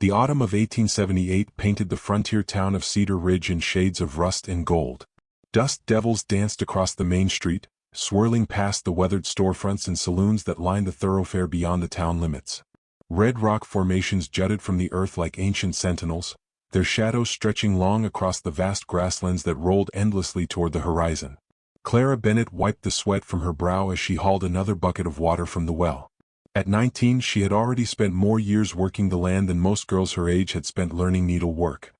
The autumn of 1878 painted the frontier town of Cedar Ridge in shades of rust and gold. Dust devils danced across the main street, swirling past the weathered storefronts and saloons that lined the thoroughfare beyond the town limits. Red rock formations jutted from the earth like ancient sentinels, their shadows stretching long across the vast grasslands that rolled endlessly toward the horizon. Clara Bennett wiped the sweat from her brow as she hauled another bucket of water from the well. At 19, she had already spent more years working the land than most girls her age had spent learning needlework.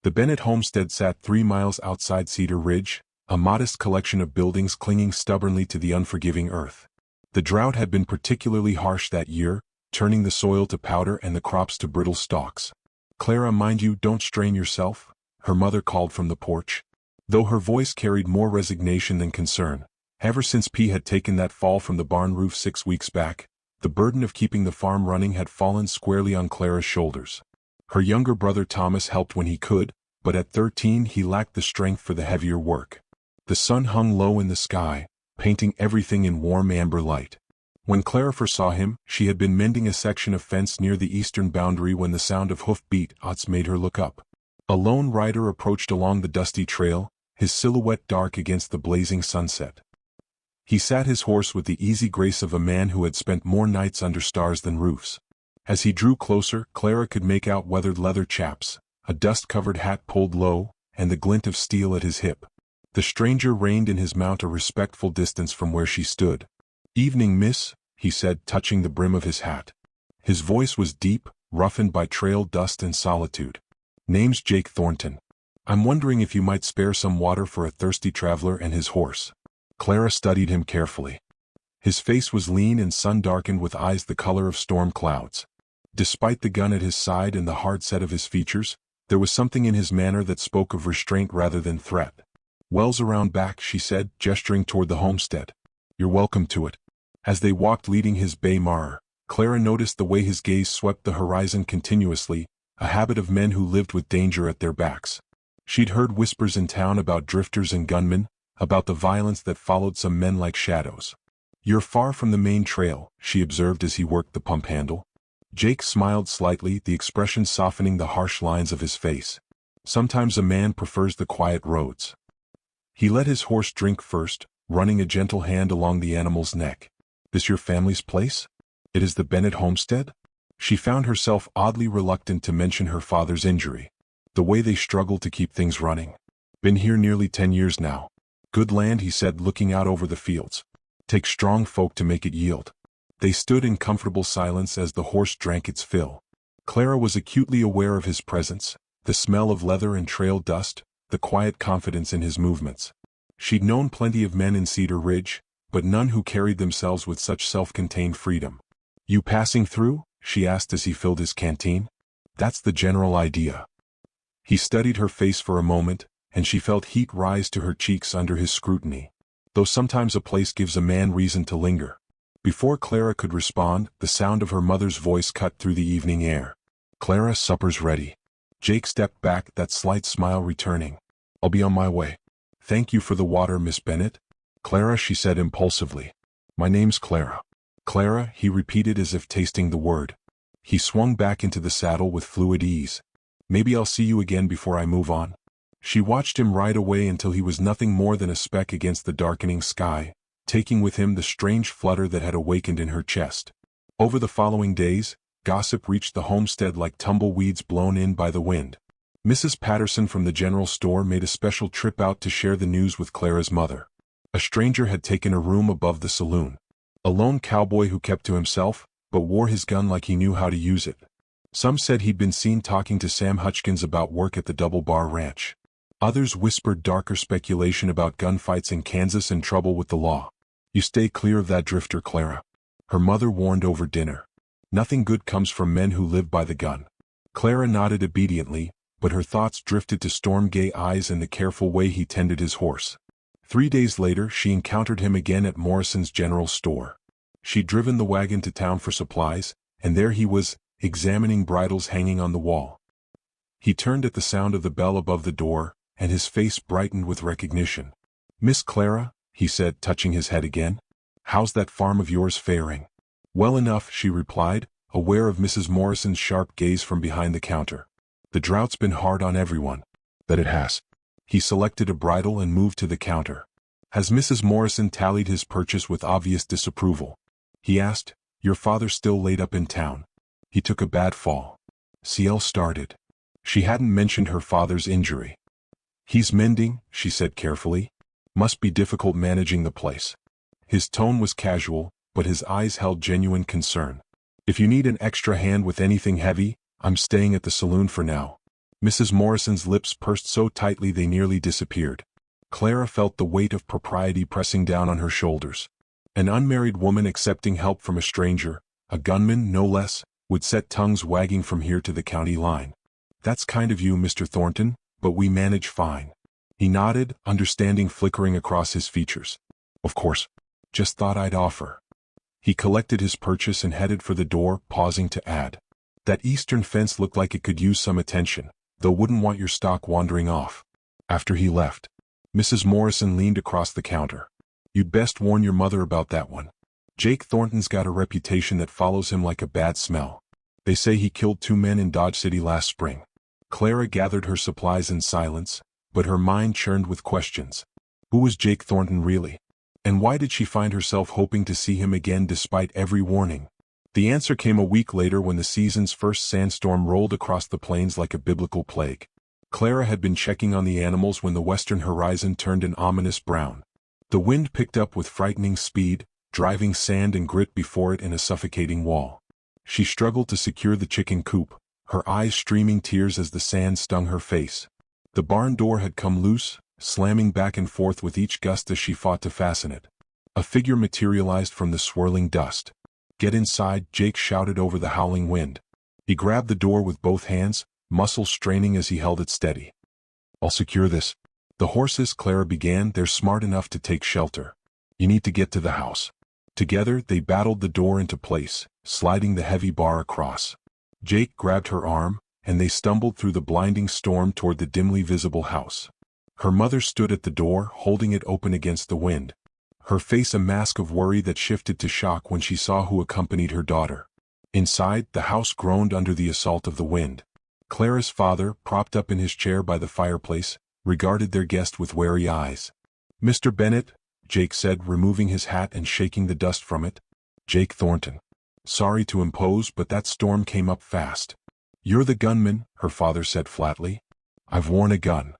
The Bennett homestead sat 3 miles outside Cedar Ridge, a modest collection of buildings clinging stubbornly to the unforgiving earth. The drought had been particularly harsh that year, turning the soil to powder and the crops to brittle stalks. "Clara, mind you don't strain yourself," her mother called from the porch. Though her voice carried more resignation than concern, ever since P had taken that fall from the barn roof 6 weeks back, the burden of keeping the farm running had fallen squarely on Clara's shoulders. Her younger brother Thomas helped when he could, but at 13 he lacked the strength for the heavier work. The sun hung low in the sky, painting everything in warm amber light. When Clara first saw him, she had been mending a section of fence near the eastern boundary when the sound of hoof-beats made her look up. A lone rider approached along the dusty trail, his silhouette dark against the blazing sunset. He sat his horse with the easy grace of a man who had spent more nights under stars than roofs. As he drew closer, Clara could make out weathered leather chaps, a dust-covered hat pulled low, and the glint of steel at his hip. The stranger reined in his mount a respectful distance from where she stood. "Evening, miss," he said, touching the brim of his hat. His voice was deep, roughened by trail dust and solitude. "Name's Jake Thornton. I'm wondering if you might spare some water for a thirsty traveler and his horse." Clara studied him carefully. His face was lean and sun-darkened with eyes the color of storm clouds. Despite the gun at his side and the hard set of his features, there was something in his manner that spoke of restraint rather than threat. "Well's around back," she said, gesturing toward the homestead. "You're welcome to it." As they walked leading his bay mare, Clara noticed the way his gaze swept the horizon continuously, a habit of men who lived with danger at their backs. She'd heard whispers in town about drifters and gunmen, about the violence that followed some men like shadows. "You're far from the main trail," she observed as he worked the pump handle. Jake smiled slightly, the expression softening the harsh lines of his face. "Sometimes a man prefers the quiet roads." He let his horse drink first, running a gentle hand along the animal's neck. "This your family's place? It is the Bennett homestead?" She found herself oddly reluctant to mention her father's injury. The way they struggled to keep things running. "Been here nearly 10 years now. Good land," he said, looking out over the fields. "Takes strong folk to make it yield." They stood in comfortable silence as the horse drank its fill. Clara was acutely aware of his presence, the smell of leather and trail dust, the quiet confidence in his movements. She'd known plenty of men in Cedar Ridge, but none who carried themselves with such self-contained freedom. "You passing through?" she asked as he filled his canteen. "That's the general idea." He studied her face for a moment, and she felt heat rise to her cheeks under his scrutiny. Though sometimes a place gives a man reason to linger. Before Clara could respond, the sound of her mother's voice cut through the evening air. "Clara, supper's ready." Jake stepped back, that slight smile returning. "I'll be on my way." "Thank you for the water, Miss Bennett." "Clara," she said impulsively. "My name's Clara." "Clara," he repeated as if tasting the word. He swung back into the saddle with fluid ease. "Maybe I'll see you again before I move on." She watched him ride away until he was nothing more than a speck against the darkening sky, taking with him the strange flutter that had awakened in her chest. Over the following days, gossip reached the homestead like tumbleweeds blown in by the wind. Mrs. Patterson from the general store made a special trip out to share the news with Clara's mother. A stranger had taken a room above the saloon. A lone cowboy who kept to himself, but wore his gun like he knew how to use it. Some said he'd been seen talking to Sam Hutchkins about work at the Double Bar Ranch. Others whispered darker speculation about gunfights in Kansas and trouble with the law. "You stay clear of that drifter, Clara," her mother warned over dinner. "Nothing good comes from men who live by the gun." Clara nodded obediently, but her thoughts drifted to Storm-Gay Eyes and the careful way he tended his horse. 3 days later she encountered him again at Morrison's general store. She'd driven the wagon to town for supplies, and there he was, examining bridles hanging on the wall. He turned at the sound of the bell above the door, and his face brightened with recognition. "Miss Clara," he said, touching his head again. "How's that farm of yours faring?" "Well enough," she replied, aware of Mrs. Morrison's sharp gaze from behind the counter. The drought's been hard on everyone. Bet it has. He selected a bridle and moved to the counter. Has Mrs. Morrison tallied his purchase with obvious disapproval? He asked. Your father's still laid up in town. He took a bad fall. CL started. She hadn't mentioned her father's injury. He's mending, she said carefully. Must be difficult managing the place. His tone was casual, but his eyes held genuine concern. If you need an extra hand with anything heavy, I'm staying at the saloon for now. Mrs. Morrison's lips pursed so tightly they nearly disappeared. Clara felt the weight of propriety pressing down on her shoulders. An unmarried woman accepting help from a stranger, a gunman no less, would set tongues wagging from here to the county line. That's kind of you, Mr. Thornton, but we manage fine. He nodded, understanding flickering across his features. Of course. Just thought I'd offer. He collected his purchase and headed for the door, pausing to add. That eastern fence looked like it could use some attention, though wouldn't want your stock wandering off. After he left, Mrs. Morrison leaned across the counter. You'd best warn your mother about that one. Jake Thornton's got a reputation that follows him like a bad smell. They say he killed 2 men in Dodge City last spring. Clara gathered her supplies in silence, but her mind churned with questions. Who was Jake Thornton really? And why did she find herself hoping to see him again despite every warning? The answer came a week later when the season's first sandstorm rolled across the plains like a biblical plague. Clara had been checking on the animals when the western horizon turned an ominous brown. The wind picked up with frightening speed, driving sand and grit before it in a suffocating wall. She struggled to secure the chicken coop, her eyes streaming tears as the sand stung her face. The barn door had come loose, slamming back and forth with each gust as she fought to fasten it. A figure materialized from the swirling dust. Get inside, Jake shouted over the howling wind. He grabbed the door with both hands, muscles straining as he held it steady. I'll secure this. The horses, Clara began, they're smart enough to take shelter. You need to get to the house. Together, they battled the door into place, sliding the heavy bar across. Jake grabbed her arm, and they stumbled through the blinding storm toward the dimly visible house. Her mother stood at the door, holding it open against the wind. Her face a mask of worry that shifted to shock when she saw who accompanied her daughter. Inside, the house groaned under the assault of the wind. Clara's father, propped up in his chair by the fireplace, regarded their guest with wary eyes. Mr. Bennett, Jake said, removing his hat and shaking the dust from it. Jake Thornton. Sorry to impose, but that storm came up fast. You're the gunman, her father said flatly. I've worn a gun.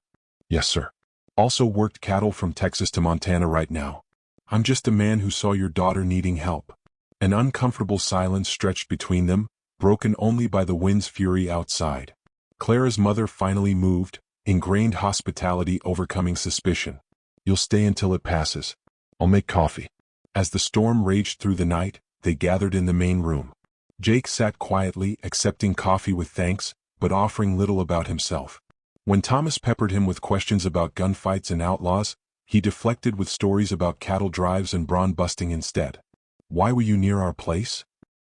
Yes, sir. Also worked cattle from Texas to Montana right now. I'm just a man who saw your daughter needing help. An uncomfortable silence stretched between them, broken only by the wind's fury outside. Clara's mother finally moved, ingrained hospitality overcoming suspicion. You'll stay until it passes. I'll make coffee. As the storm raged through the night, they gathered in the main room. Jake sat quietly, accepting coffee with thanks, but offering little about himself. When Thomas peppered him with questions about gunfights and outlaws, he deflected with stories about cattle drives and brawn busting instead. Why were you near our place?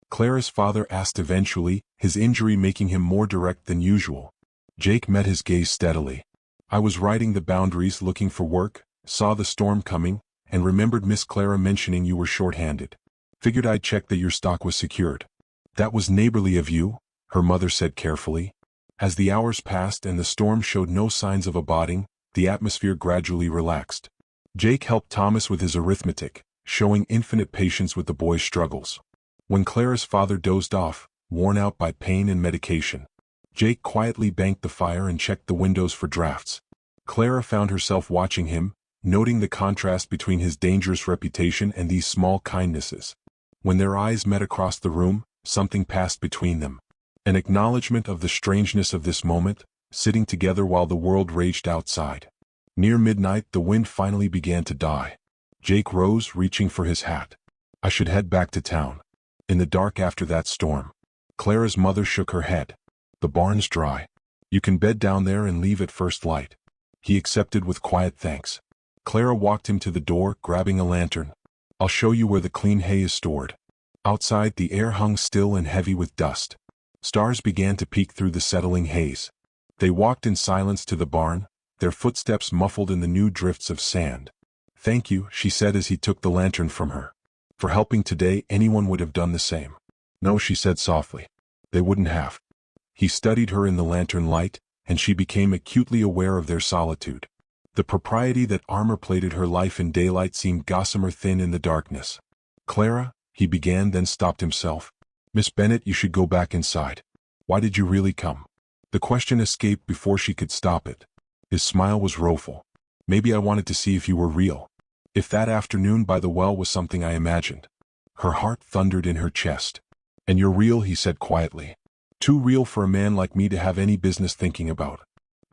Clara's father asked eventually, his injury making him more direct than usual. Jake met his gaze steadily. I was riding the boundaries looking for work, saw the storm coming, and remembered Miss Clara mentioning you were short-handed. Figured I'd check that your stock was secured. That was neighborly of you, her mother said carefully. As the hours passed and the storm showed no signs of abating, the atmosphere gradually relaxed. Jake helped Thomas with his arithmetic, showing infinite patience with the boy's struggles. When Clara's father dozed off, worn out by pain and medication, Jake quietly banked the fire and checked the windows for drafts. Clara found herself watching him, noting the contrast between his dangerous reputation and these small kindnesses. When their eyes met across the room, something passed between them. An acknowledgement of the strangeness of this moment, sitting together while the world raged outside. Near midnight, the wind finally began to die. Jake rose, reaching for his hat. I should head back to town. In the dark after that storm. Clara's mother shook her head. The barn's dry. You can bed down there and leave at first light. He accepted with quiet thanks. Clara walked him to the door, grabbing a lantern. I'll show you where the clean hay is stored. Outside, the air hung still and heavy with dust. Stars began to peek through the settling haze. They walked in silence to the barn, their footsteps muffled in the new drifts of sand. Thank you, she said as he took the lantern from her. For helping today, anyone would have done the same. No, she said softly. They wouldn't have. He studied her in the lantern light, and she became acutely aware of their solitude. The propriety that armor-plated her life in daylight seemed gossamer thin in the darkness. Clara, he began, then stopped himself. Miss Bennet, you should go back inside. Why did you really come? The question escaped before she could stop it. His smile was rueful. Maybe I wanted to see if you were real. If that afternoon by the well was something I imagined. Her heart thundered in her chest. And you're real, he said quietly. Too real for a man like me to have any business thinking about.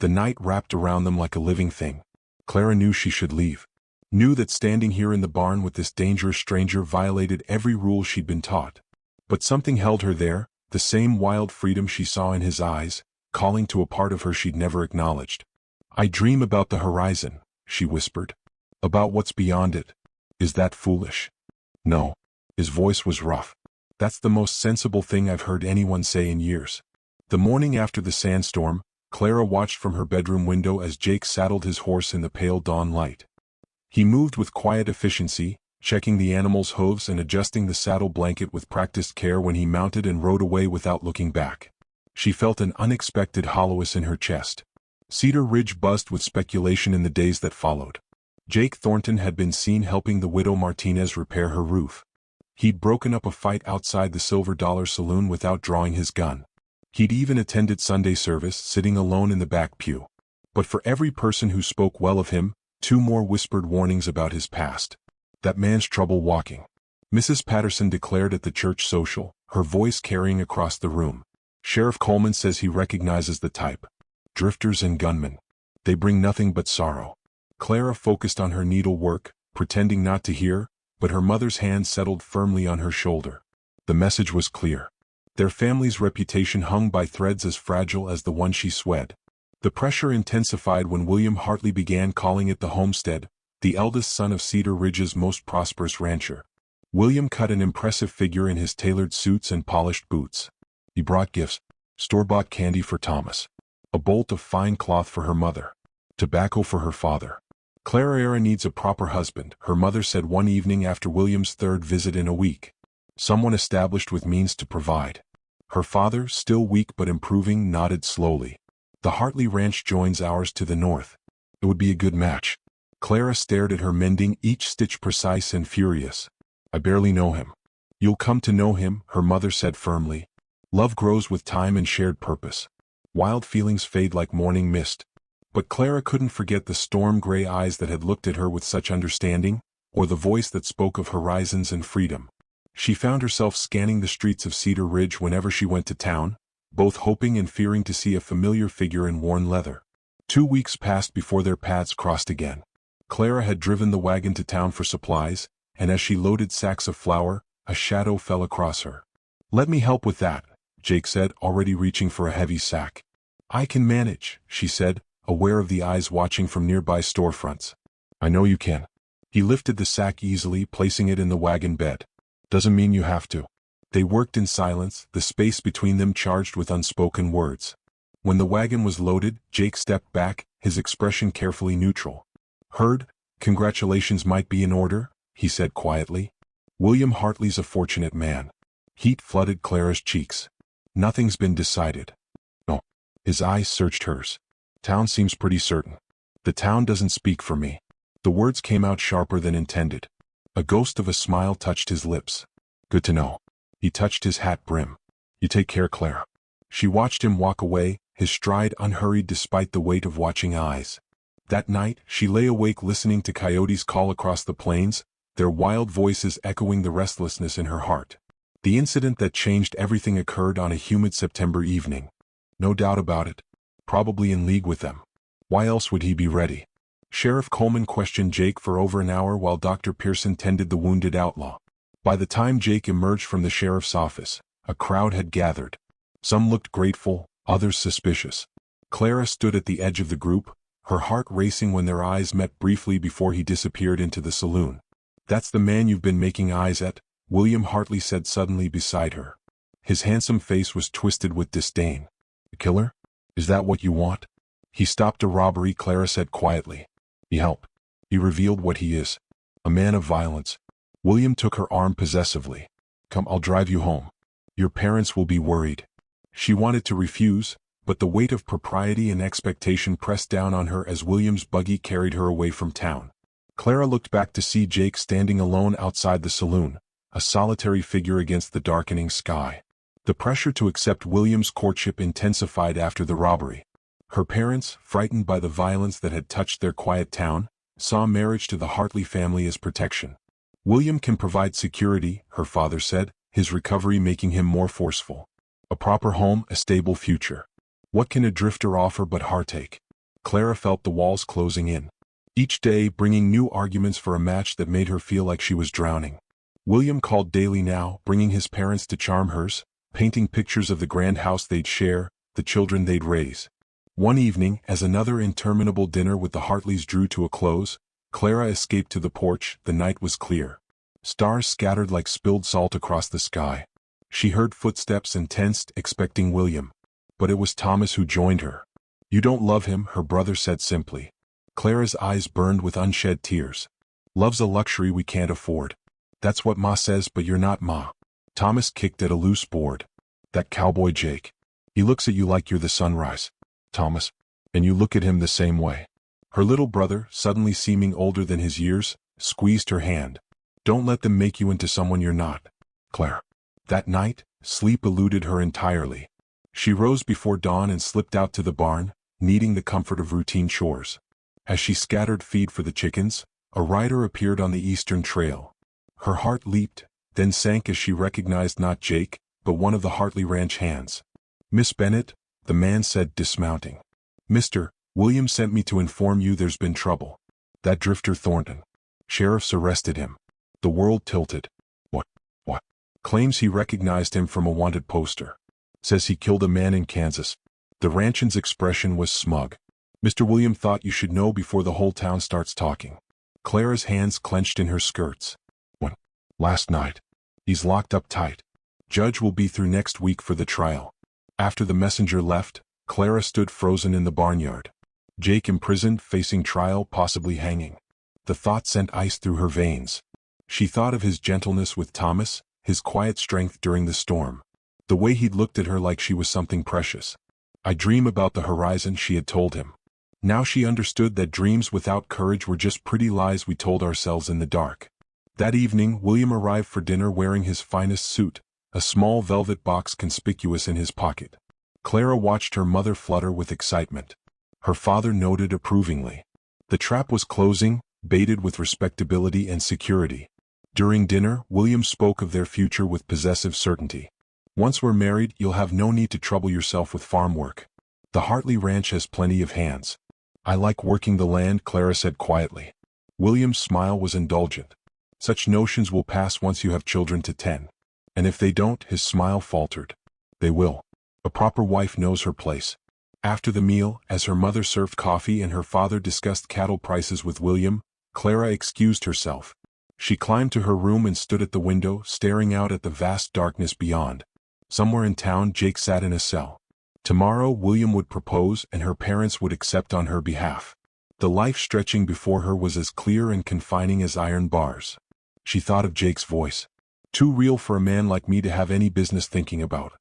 The night wrapped around them like a living thing. Clara knew she should leave. Knew that standing here in the barn with this dangerous stranger violated every rule she'd been taught. But something held her there, the same wild freedom she saw in his eyes, calling to a part of her she'd never acknowledged. I dream about the horizon, she whispered. About what's beyond it. Is that foolish? No. His voice was rough. That's the most sensible thing I've heard anyone say in years. The morning after the sandstorm, Clara watched from her bedroom window as Jake saddled his horse in the pale dawn light. He moved with quiet efficiency, checking the animal's hooves and adjusting the saddle blanket with practiced care when he mounted and rode away without looking back. She felt an unexpected hollowness in her chest. Cedar Ridge buzzed with speculation in the days that followed. Jake Thornton had been seen helping the widow Martinez repair her roof. He'd broken up a fight outside the Silver Dollar Saloon without drawing his gun. He'd even attended Sunday service, sitting alone in the back pew. But for every person who spoke well of him, 2 more whispered warnings about his past. That man's trouble walking. Mrs. Patterson declared at the church social, her voice carrying across the room. Sheriff Coleman says he recognizes the type. Drifters and gunmen. They bring nothing but sorrow. Clara focused on her needlework, pretending not to hear, but her mother's hand settled firmly on her shoulder. The message was clear. Their family's reputation hung by threads as fragile as the one she swed. The pressure intensified when William Hartley began calling it the homestead, the eldest son of Cedar Ridge's most prosperous rancher. William cut an impressive figure in his tailored suits and polished boots. He brought gifts, store-bought candy for Thomas, a bolt of fine cloth for her mother, tobacco for her father. Clara needs a proper husband, her mother said one evening after William's 3rd visit in a week. Someone established with means to provide. Her father, still weak but improving, nodded slowly. The Hartley ranch joins ours to the north. It would be a good match. Clara stared at her, mending each stitch precise and furious. I barely know him. You'll come to know him, her mother said firmly. Love grows with time and shared purpose. Wild feelings fade like morning mist. But Clara couldn't forget the storm-gray eyes that had looked at her with such understanding, or the voice that spoke of horizons and freedom. She found herself scanning the streets of Cedar Ridge whenever she went to town, both hoping and fearing to see a familiar figure in worn leather. 2 weeks passed before their paths crossed again. Clara had driven the wagon to town for supplies, and as she loaded sacks of flour, a shadow fell across her. Let me help with that, Jake said, already reaching for a heavy sack. I can manage, she said, aware of the eyes watching from nearby storefronts. I know you can. He lifted the sack easily, placing it in the wagon bed. Doesn't mean you have to. They worked in silence, the space between them charged with unspoken words. When the wagon was loaded, Jake stepped back, his expression carefully neutral. Heard? Congratulations might be in order, he said quietly. William Hartley's a fortunate man. Heat flooded Clara's cheeks. Nothing's been decided. No. His eyes searched hers. Town seems pretty certain. The town doesn't speak for me. The words came out sharper than intended. A ghost of a smile touched his lips. Good to know. He touched his hat brim. You take care, Clara. She watched him walk away, his stride unhurried despite the weight of watching eyes. That night, she lay awake listening to coyotes call across the plains, their wild voices echoing the restlessness in her heart. The incident that changed everything occurred on a humid September evening. No doubt about it. Probably in league with them. Why else would he be ready? Sheriff Coleman questioned Jake for over an hour while Dr. Pearson tended the wounded outlaw. By the time Jake emerged from the sheriff's office, a crowd had gathered. Some looked grateful, others suspicious. Clara stood at the edge of the group, her heart racing when their eyes met briefly before he disappeared into the saloon. That's the man you've been making eyes at, William Hartley said suddenly beside her. His handsome face was twisted with disdain. The killer? Is that what you want? He stopped a robbery, Clara said quietly. He helped. He revealed what he is. A man of violence. William took her arm possessively. Come, I'll drive you home. Your parents will be worried. She wanted to refuse, but the weight of propriety and expectation pressed down on her as William's buggy carried her away from town. Clara looked back to see Jake standing alone outside the saloon, a solitary figure against the darkening sky. The pressure to accept William's courtship intensified after the robbery. Her parents, frightened by the violence that had touched their quiet town, saw marriage to the Hartley family as protection. William can provide security, her father said, his recovery making him more forceful. A proper home, a stable future. What can a drifter offer but heartache? Clara felt the walls closing in, each day bringing new arguments for a match that made her feel like she was drowning. William called daily now, bringing his parents to Charmhurst, painting pictures of the grand house they'd share, the children they'd raise. One evening, as another interminable dinner with the Hartleys drew to a close, Clara escaped to the porch. The night was clear. Stars scattered like spilled salt across the sky. She heard footsteps and tensed, expecting William. But it was Thomas who joined her. You don't love him, her brother said simply. Clara's eyes burned with unshed tears. Love's a luxury we can't afford. That's what Ma says, but you're not Ma. Thomas kicked at a loose board. That cowboy Jake. He looks at you like you're the sunrise, Thomas. And you look at him the same way. Her little brother, suddenly seeming older than his years, squeezed her hand. Don't let them make you into someone you're not, Claire. That night, sleep eluded her entirely. She rose before dawn and slipped out to the barn, needing the comfort of routine chores. As she scattered feed for the chickens, a rider appeared on the eastern trail. Her heart leaped, then sank as she recognized not Jake, but one of the Hartley ranch hands. Miss Bennett, the man said, dismounting. Mr. Williams sent me to inform you there's been trouble. That drifter Thornton. Sheriff's arrested him. The world tilted. What? Claims he recognized him from a wanted poster. Says he killed a man in Kansas. The ranchan's expression was smug. Mr. William thought you should know before the whole town starts talking. Clara's hands clenched in her skirts. When? Last night. He's locked up tight. Judge will be through next week for the trial. After the messenger left, Clara stood frozen in the barnyard. Jake imprisoned, facing trial, possibly hanging. The thought sent ice through her veins. She thought of his gentleness with Thomas, his quiet strength during the storm. The way he'd looked at her like she was something precious. I dream about the horizon, she had told him. Now she understood that dreams without courage were just pretty lies we told ourselves in the dark. That evening, William arrived for dinner wearing his finest suit, a small velvet box conspicuous in his pocket. Clara watched her mother flutter with excitement. Her father noted approvingly. The trap was closing, baited with respectability and security. During dinner, William spoke of their future with possessive certainty. Once we're married, you'll have no need to trouble yourself with farm work. The Hartley ranch has plenty of hands. I like working the land, Clara said quietly. William's smile was indulgent. Such notions will pass once you have children to tend. And if they don't, his smile faltered. They will. A proper wife knows her place. After the meal, as her mother served coffee and her father discussed cattle prices with William, Clara excused herself. She climbed to her room and stood at the window, staring out at the vast darkness beyond. Somewhere in town, Jake sat in a cell. Tomorrow, William would propose and her parents would accept on her behalf. The life stretching before her was as clear and confining as iron bars. She thought of Jake's voice. Too real for a man like me to have any business thinking about.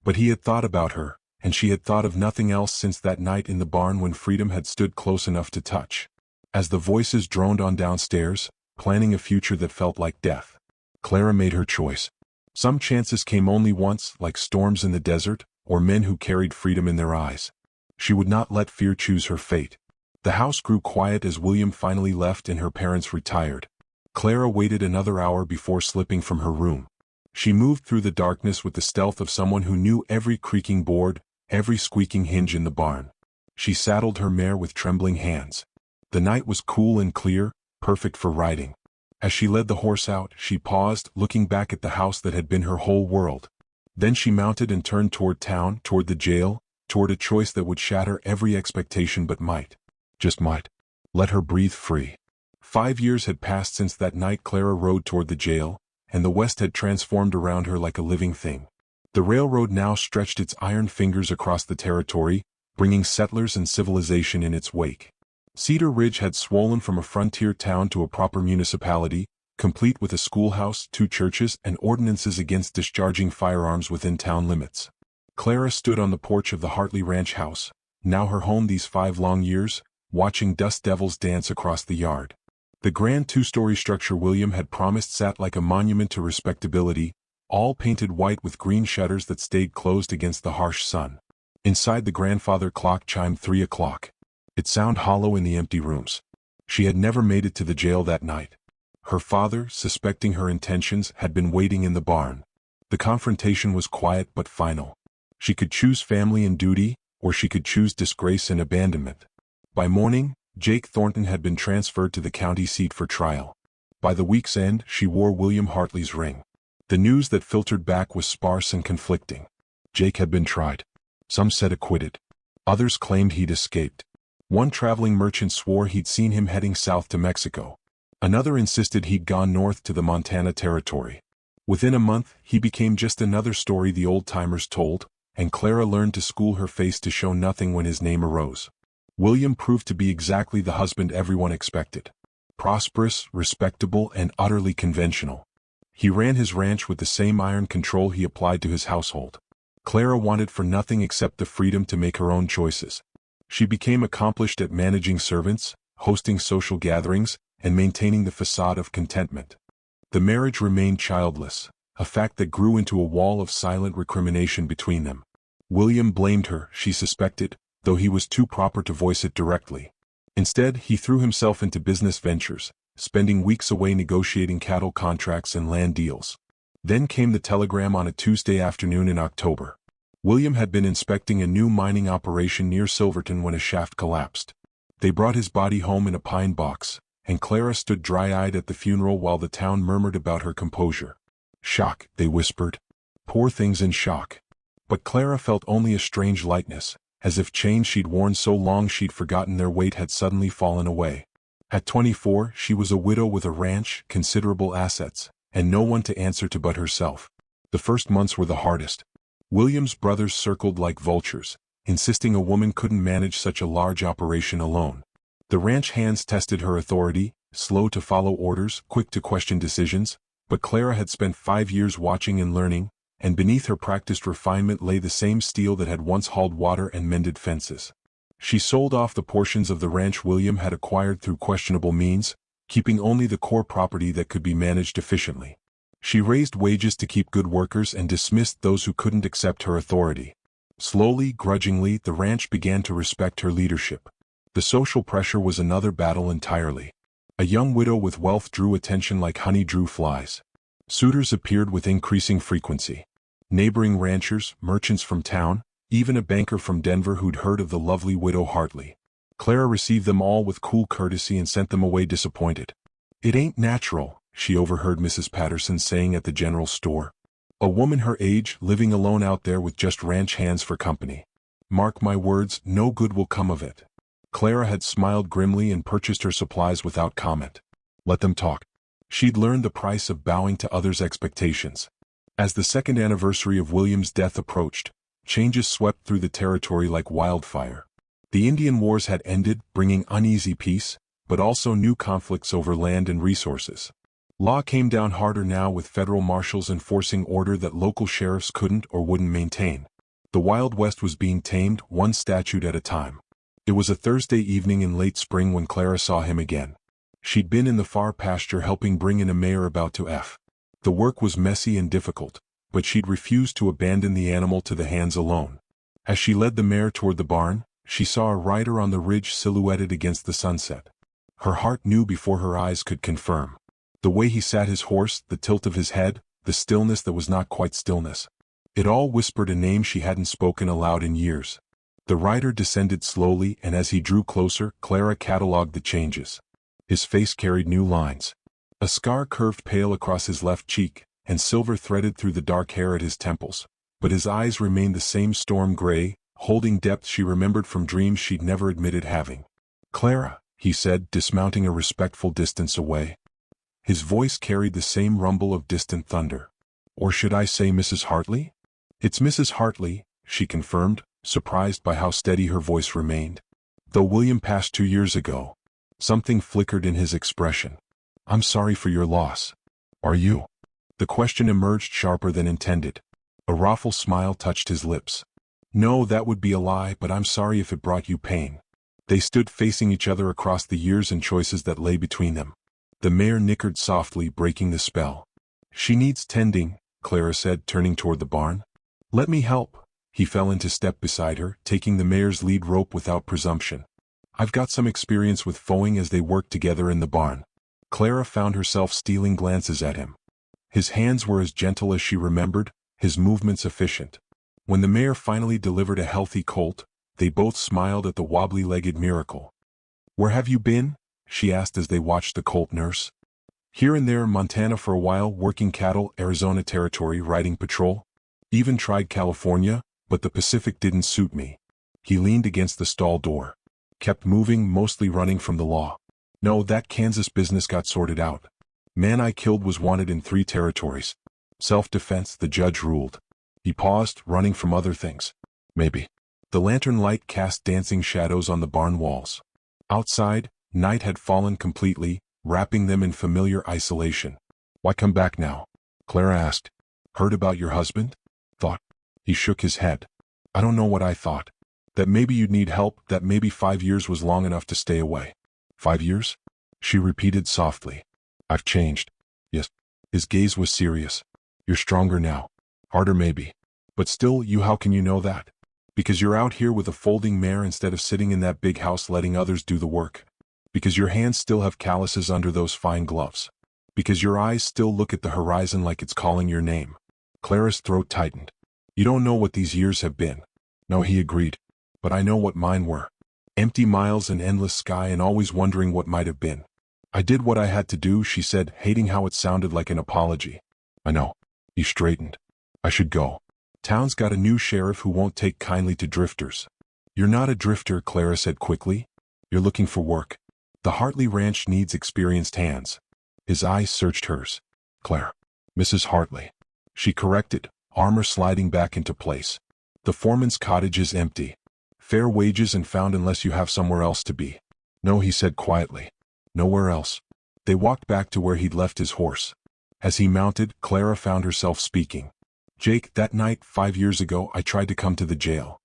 But he had thought about her, and she had thought of nothing else since that night in the barn when freedom had stood close enough to touch. As the voices droned on downstairs, planning a future that felt like death, Clara made her choice. Some chances came only once, like storms in the desert, or men who carried freedom in their eyes. She would not let fear choose her fate. The house grew quiet as William finally left and her parents retired. Clara waited another hour before slipping from her room. She moved through the darkness with the stealth of someone who knew every creaking board, every squeaking hinge in the barn. She saddled her mare with trembling hands. The night was cool and clear, perfect for riding. As she led the horse out, she paused, looking back at the house that had been her whole world. Then she mounted and turned toward town, toward the jail, toward a choice that would shatter every expectation but might. Just might. Let her breathe free. 5 years had passed since that night Clara rode toward the jail, and the West had transformed around her like a living thing. The railroad now stretched its iron fingers across the territory, bringing settlers and civilization in its wake. Cedar Ridge had swollen from a frontier town to a proper municipality, complete with a schoolhouse, 2 churches, and ordinances against discharging firearms within town limits. Clara stood on the porch of the Hartley Ranch house, now her home these 5 long years, watching dust devils dance across the yard. The grand 2-story structure William had promised sat like a monument to respectability, all painted white with green shutters that stayed closed against the harsh sun. Inside, the grandfather clock chimed 3 o'clock. It sounded hollow in the empty rooms. She had never made it to the jail that night. Her father, suspecting her intentions, had been waiting in the barn. The confrontation was quiet but final. She could choose family and duty, or she could choose disgrace and abandonment. By morning, Jake Thornton had been transferred to the county seat for trial. By the week's end, she wore William Hartley's ring. The news that filtered back was sparse and conflicting. Jake had been tried. Some said acquitted. Others claimed he'd escaped. One traveling merchant swore he'd seen him heading south to Mexico. Another insisted he'd gone north to the Montana Territory. Within a month, he became just another story the old-timers told, and Clara learned to school her face to show nothing when his name arose. William proved to be exactly the husband everyone expected. Prosperous, respectable, and utterly conventional. He ran his ranch with the same iron control he applied to his household. Clara wanted for nothing except the freedom to make her own choices. She became accomplished at managing servants, hosting social gatherings, and maintaining the facade of contentment. The marriage remained childless, a fact that grew into a wall of silent recrimination between them. William blamed her, she suspected, though he was too proper to voice it directly. Instead, he threw himself into business ventures, spending weeks away negotiating cattle contracts and land deals. Then came the telegram on a Tuesday afternoon in October. William had been inspecting a new mining operation near Silverton when a shaft collapsed. They brought his body home in a pine box, and Clara stood dry-eyed at the funeral while the town murmured about her composure. Shock, they whispered. Poor thing's in shock. But Clara felt only a strange lightness, as if chains she'd worn so long she'd forgotten their weight had suddenly fallen away. At 24, she was a widow with a ranch, considerable assets, and no one to answer to but herself. The first months were the hardest. William's brothers circled like vultures, insisting a woman couldn't manage such a large operation alone. The ranch hands tested her authority, slow to follow orders, quick to question decisions, but Clara had spent 5 years watching and learning, and beneath her practiced refinement lay the same steel that had once hauled water and mended fences. She sold off the portions of the ranch William had acquired through questionable means, keeping only the core property that could be managed efficiently. She raised wages to keep good workers and dismissed those who couldn't accept her authority. Slowly, grudgingly, the ranch began to respect her leadership. The social pressure was another battle entirely. A young widow with wealth drew attention like honey drew flies. Suitors appeared with increasing frequency. Neighboring ranchers, merchants from town, even a banker from Denver who'd heard of the lovely widow Hartley. Clara received them all with cool courtesy and sent them away disappointed. "It ain't natural," she overheard Mrs. Patterson saying at the general store. "A woman her age, living alone out there with just ranch hands for company. Mark my words, no good will come of it." Clara had smiled grimly and purchased her supplies without comment. Let them talk. She'd learned the price of bowing to others' expectations. As the second anniversary of William's death approached, changes swept through the territory like wildfire. The Indian Wars had ended, bringing uneasy peace, but also new conflicts over land and resources. Law came down harder now with federal marshals enforcing order that local sheriffs couldn't or wouldn't maintain. The Wild West was being tamed, one statute at a time. It was a Thursday evening in late spring when Clara saw him again. She'd been in the far pasture helping bring in a mare about to F. The work was messy and difficult, but she'd refused to abandon the animal to the hands alone. As she led the mare toward the barn, she saw a rider on the ridge silhouetted against the sunset. Her heart knew before her eyes could confirm. The way he sat his horse, the tilt of his head, the stillness that was not quite stillness. It all whispered a name she hadn't spoken aloud in years. The rider descended slowly, and as he drew closer, Clara catalogued the changes. His face carried new lines. A scar curved pale across his left cheek, and silver threaded through the dark hair at his temples, but his eyes remained the same storm gray, holding depth she remembered from dreams she'd never admitted having. "Clara," he said, dismounting a respectful distance away. His voice carried the same rumble of distant thunder. "Or should I say Mrs. Hartley?" "It's Mrs. Hartley," she confirmed, surprised by how steady her voice remained. "Though William passed 2 years ago." Something flickered in his expression. I'm sorry for your loss. Are you? The question emerged sharper than intended. A rueful smile touched his lips. No, that would be a lie, but I'm sorry if it brought you pain. They stood facing each other across the years and choices that lay between them. The mare nickered softly, breaking the spell. She needs tending, Clara said, turning toward the barn. Let me help. He fell into step beside her, taking the mare's lead rope without presumption. I've got some experience with foaling as they worked together in the barn. Clara found herself stealing glances at him. His hands were as gentle as she remembered, his movements efficient. When the mare finally delivered a healthy colt, they both smiled at the wobbly-legged miracle. Where have you been? She asked as they watched the colt nurse. Here and there, Montana for a while, working cattle, Arizona Territory, riding patrol. Even tried California, but the Pacific didn't suit me. He leaned against the stall door. Kept moving, mostly running from the law. No, that Kansas business got sorted out. Man I killed was wanted in 3 territories. Self-defense, the judge ruled. He paused, running from other things. Maybe. The lantern light cast dancing shadows on the barn walls. Outside, night had fallen completely, wrapping them in familiar isolation. Why come back now? Clara asked. Heard about your husband? Thought. He shook his head. I don't know what I thought. That maybe you'd need help, that maybe 5 years was long enough to stay away. 5 years? She repeated softly. I've changed. Yes. His gaze was serious. You're stronger now. Harder maybe. But still, how can you know that? Because you're out here with a folding mare instead of sitting in that big house letting others do the work. Because your hands still have calluses under those fine gloves. Because your eyes still look at the horizon like it's calling your name. Clara's throat tightened. You don't know what these years have been. No, he agreed. But I know what mine were. Empty miles and endless sky and always wondering what might have been. I did what I had to do, she said, hating how it sounded like an apology. I know. He straightened. I should go. Town's got a new sheriff who won't take kindly to drifters. You're not a drifter, Clara said quickly. You're looking for work. The Hartley Ranch needs experienced hands. His eyes searched hers. Claire. Mrs. Hartley. She corrected, armor sliding back into place. The foreman's cottage is empty. Fair wages and found unless you have somewhere else to be. No, he said quietly. Nowhere else. They walked back to where he'd left his horse. As he mounted, Clara found herself speaking. Jake, that night 5 years ago I tried to come to the jail.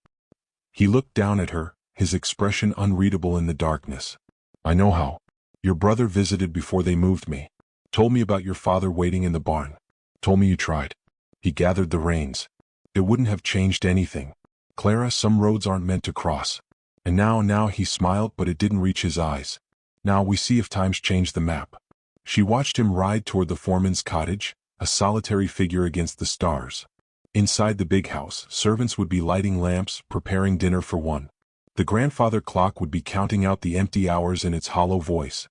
He looked down at her, his expression unreadable in the darkness. I know how. Your brother visited before they moved me. Told me about your father waiting in the barn. Told me you tried. He gathered the reins. It wouldn't have changed anything. Clara, some roads aren't meant to cross. And now he smiled, but it didn't reach his eyes. Now we see if times change the map. She watched him ride toward the foreman's cottage, a solitary figure against the stars. Inside the big house, servants would be lighting lamps, preparing dinner for one. The grandfather clock would be counting out the empty hours in its hollow voice.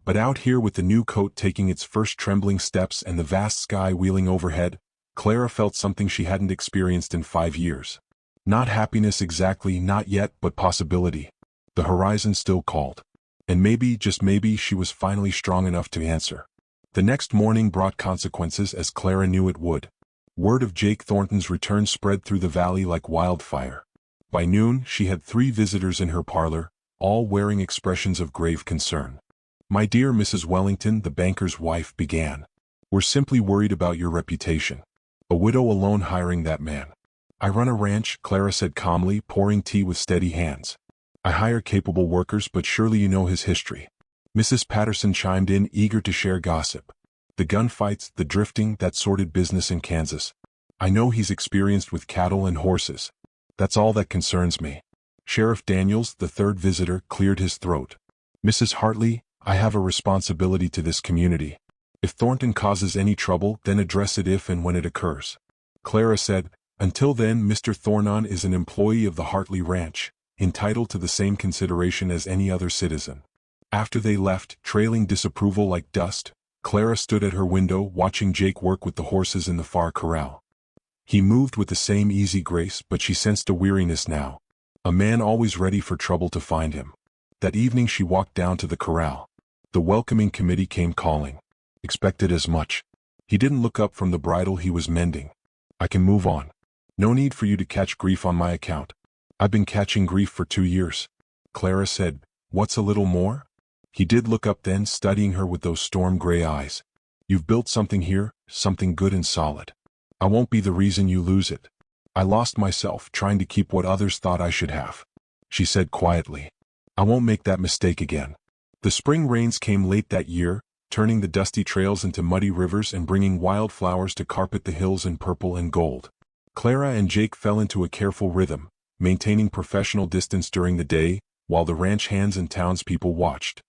But out here with the new coat taking its first trembling steps and the vast sky wheeling overhead, Clara felt something she hadn't experienced in 5 years. Not happiness exactly, not yet, but possibility. The horizon still called. And maybe, just maybe, she was finally strong enough to answer. The next morning brought consequences, as Clara knew it would. Word of Jake Thornton's return spread through the valley like wildfire. By noon, she had 3 visitors in her parlor, all wearing expressions of grave concern. My dear Mrs. Wellington, the banker's wife began. We're simply worried about your reputation. A widow alone hiring that man. I run a ranch, Clara said calmly, pouring tea with steady hands. I hire capable workers, but surely you know his history. Mrs. Patterson chimed in, eager to share gossip. The gunfights, the drifting, that sordid business in Kansas. I know he's experienced with cattle and horses. That's all that concerns me. Sheriff Daniels, the 3rd visitor, cleared his throat. Mrs. Hartley, I have a responsibility to this community. If Thornton causes any trouble, then address it if and when it occurs. Clara said, until then, Mr. Thornton is an employee of the Hartley Ranch, entitled to the same consideration as any other citizen. After they left, trailing disapproval like dust, Clara stood at her window watching Jake work with the horses in the far corral. He moved with the same easy grace, but she sensed a weariness now. A man always ready for trouble to find him. That evening she walked down to the corral. The welcoming committee came calling. Expected as much. He didn't look up from the bridle he was mending. I can move on. No need for you to catch grief on my account. I've been catching grief for 2 years. Clara said, what's a little more? He did look up then, studying her with those storm-gray eyes. You've built something here, something good and solid. I won't be the reason you lose it. I lost myself trying to keep what others thought I should have. She said quietly. I won't make that mistake again. The spring rains came late that year, turning the dusty trails into muddy rivers and bringing wildflowers to carpet the hills in purple and gold. Clara and Jake fell into a careful rhythm, maintaining professional distance during the day, while the ranch hands and townspeople watched.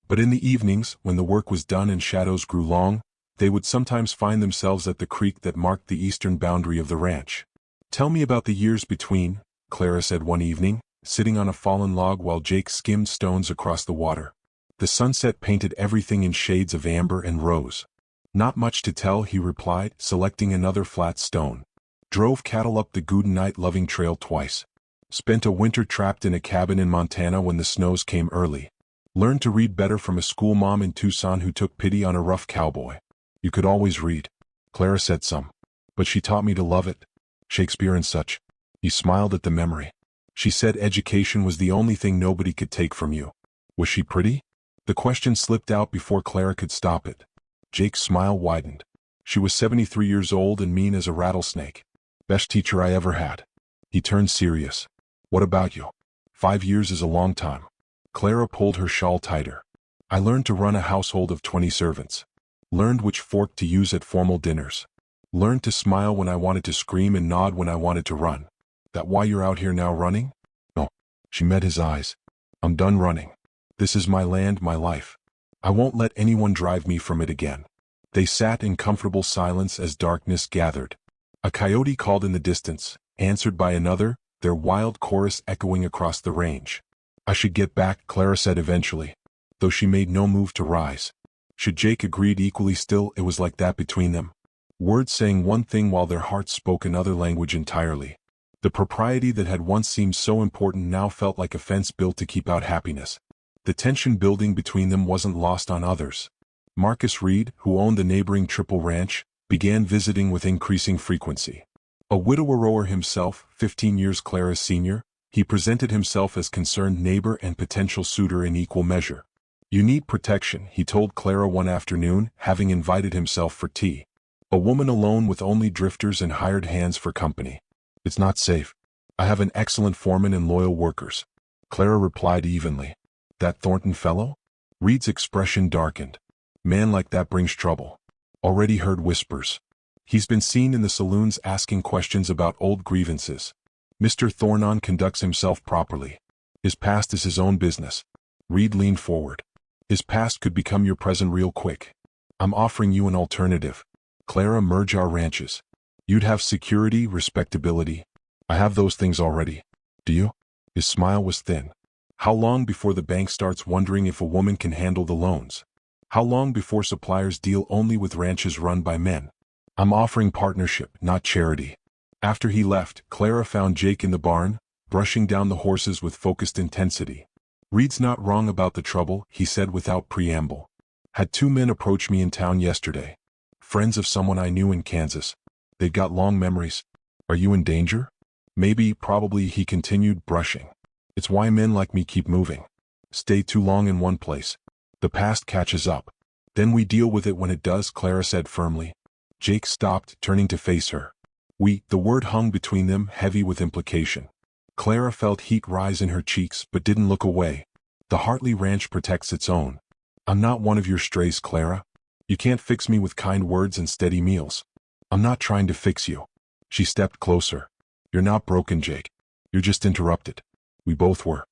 But in the evenings, when the work was done and shadows grew long, they would sometimes find themselves at the creek that marked the eastern boundary of the ranch. Tell me about the years between, Clara said one evening, sitting on a fallen log while Jake skimmed stones across the water. The sunset painted everything in shades of amber and rose. Not much to tell, he replied, selecting another flat stone. Drove cattle up the Goodnight-loving trail twice. Spent a winter trapped in a cabin in Montana when the snows came early. Learned to read better from a school mom in Tucson who took pity on a rough cowboy. You could always read. Clara said some. But she taught me to love it. Shakespeare and such. He smiled at the memory. She said education was the only thing nobody could take from you. Was she pretty? The question slipped out before Clara could stop it. Jake's smile widened. She was 73 years old and mean as a rattlesnake. Best teacher I ever had. He turned serious. What about you? 5 years is a long time. Clara pulled her shawl tighter. I learned to run a household of 20 servants. Learned which fork to use at formal dinners. Learned to smile when I wanted to scream and nod when I wanted to run. That why you're out here now running? No. She met his eyes. I'm done running. This is my land, my life. I won't let anyone drive me from it again. They sat in comfortable silence as darkness gathered. A coyote called in the distance, answered by another, their wild chorus echoing across the range. I should get back, Clara said eventually, though she made no move to rise. Should Jake agreed equally still, it was like that between them. Words saying one thing while their hearts spoke another language entirely. The propriety that had once seemed so important now felt like a fence built to keep out happiness. The tension building between them wasn't lost on others. Marcus Reed, who owned the neighboring Triple Ranch, began visiting with increasing frequency. A widower himself, 15 years Clara's senior, he presented himself as concerned neighbor and potential suitor in equal measure. You need protection, he told Clara one afternoon, having invited himself for tea. A woman alone with only drifters and hired hands for company. It's not safe. I have an excellent foreman and loyal workers. Clara replied evenly. That Thornton fellow? Reed's expression darkened. Man like that brings trouble. Already heard whispers. He's been seen in the saloons asking questions about old grievances. Mr. Thornton conducts himself properly. His past is his own business. Reed leaned forward. His past could become your present real quick. I'm offering you an alternative. Clara, merge our ranches. You'd have security, respectability. I have those things already. Do you? His smile was thin. How long before the bank starts wondering if a woman can handle the loans? How long before suppliers deal only with ranches run by men? I'm offering partnership, not charity. After he left, Clara found Jake in the barn, brushing down the horses with focused intensity. Reed's not wrong about the trouble, he said without preamble. Had 2 men approach me in town yesterday. Friends of someone I knew in Kansas. They've got long memories. Are you in danger? Maybe, probably, he continued, brushing. It's why men like me keep moving. Stay too long in one place. The past catches up. Then we deal with it when it does, Clara said firmly. Jake stopped, turning to face her. The word hung between them, heavy with implication. Clara felt heat rise in her cheeks but didn't look away. The Hartley Ranch protects its own. I'm not one of your strays, Clara. You can't fix me with kind words and steady meals. I'm not trying to fix you. She stepped closer. You're not broken, Jake. You're just interrupted. We both were.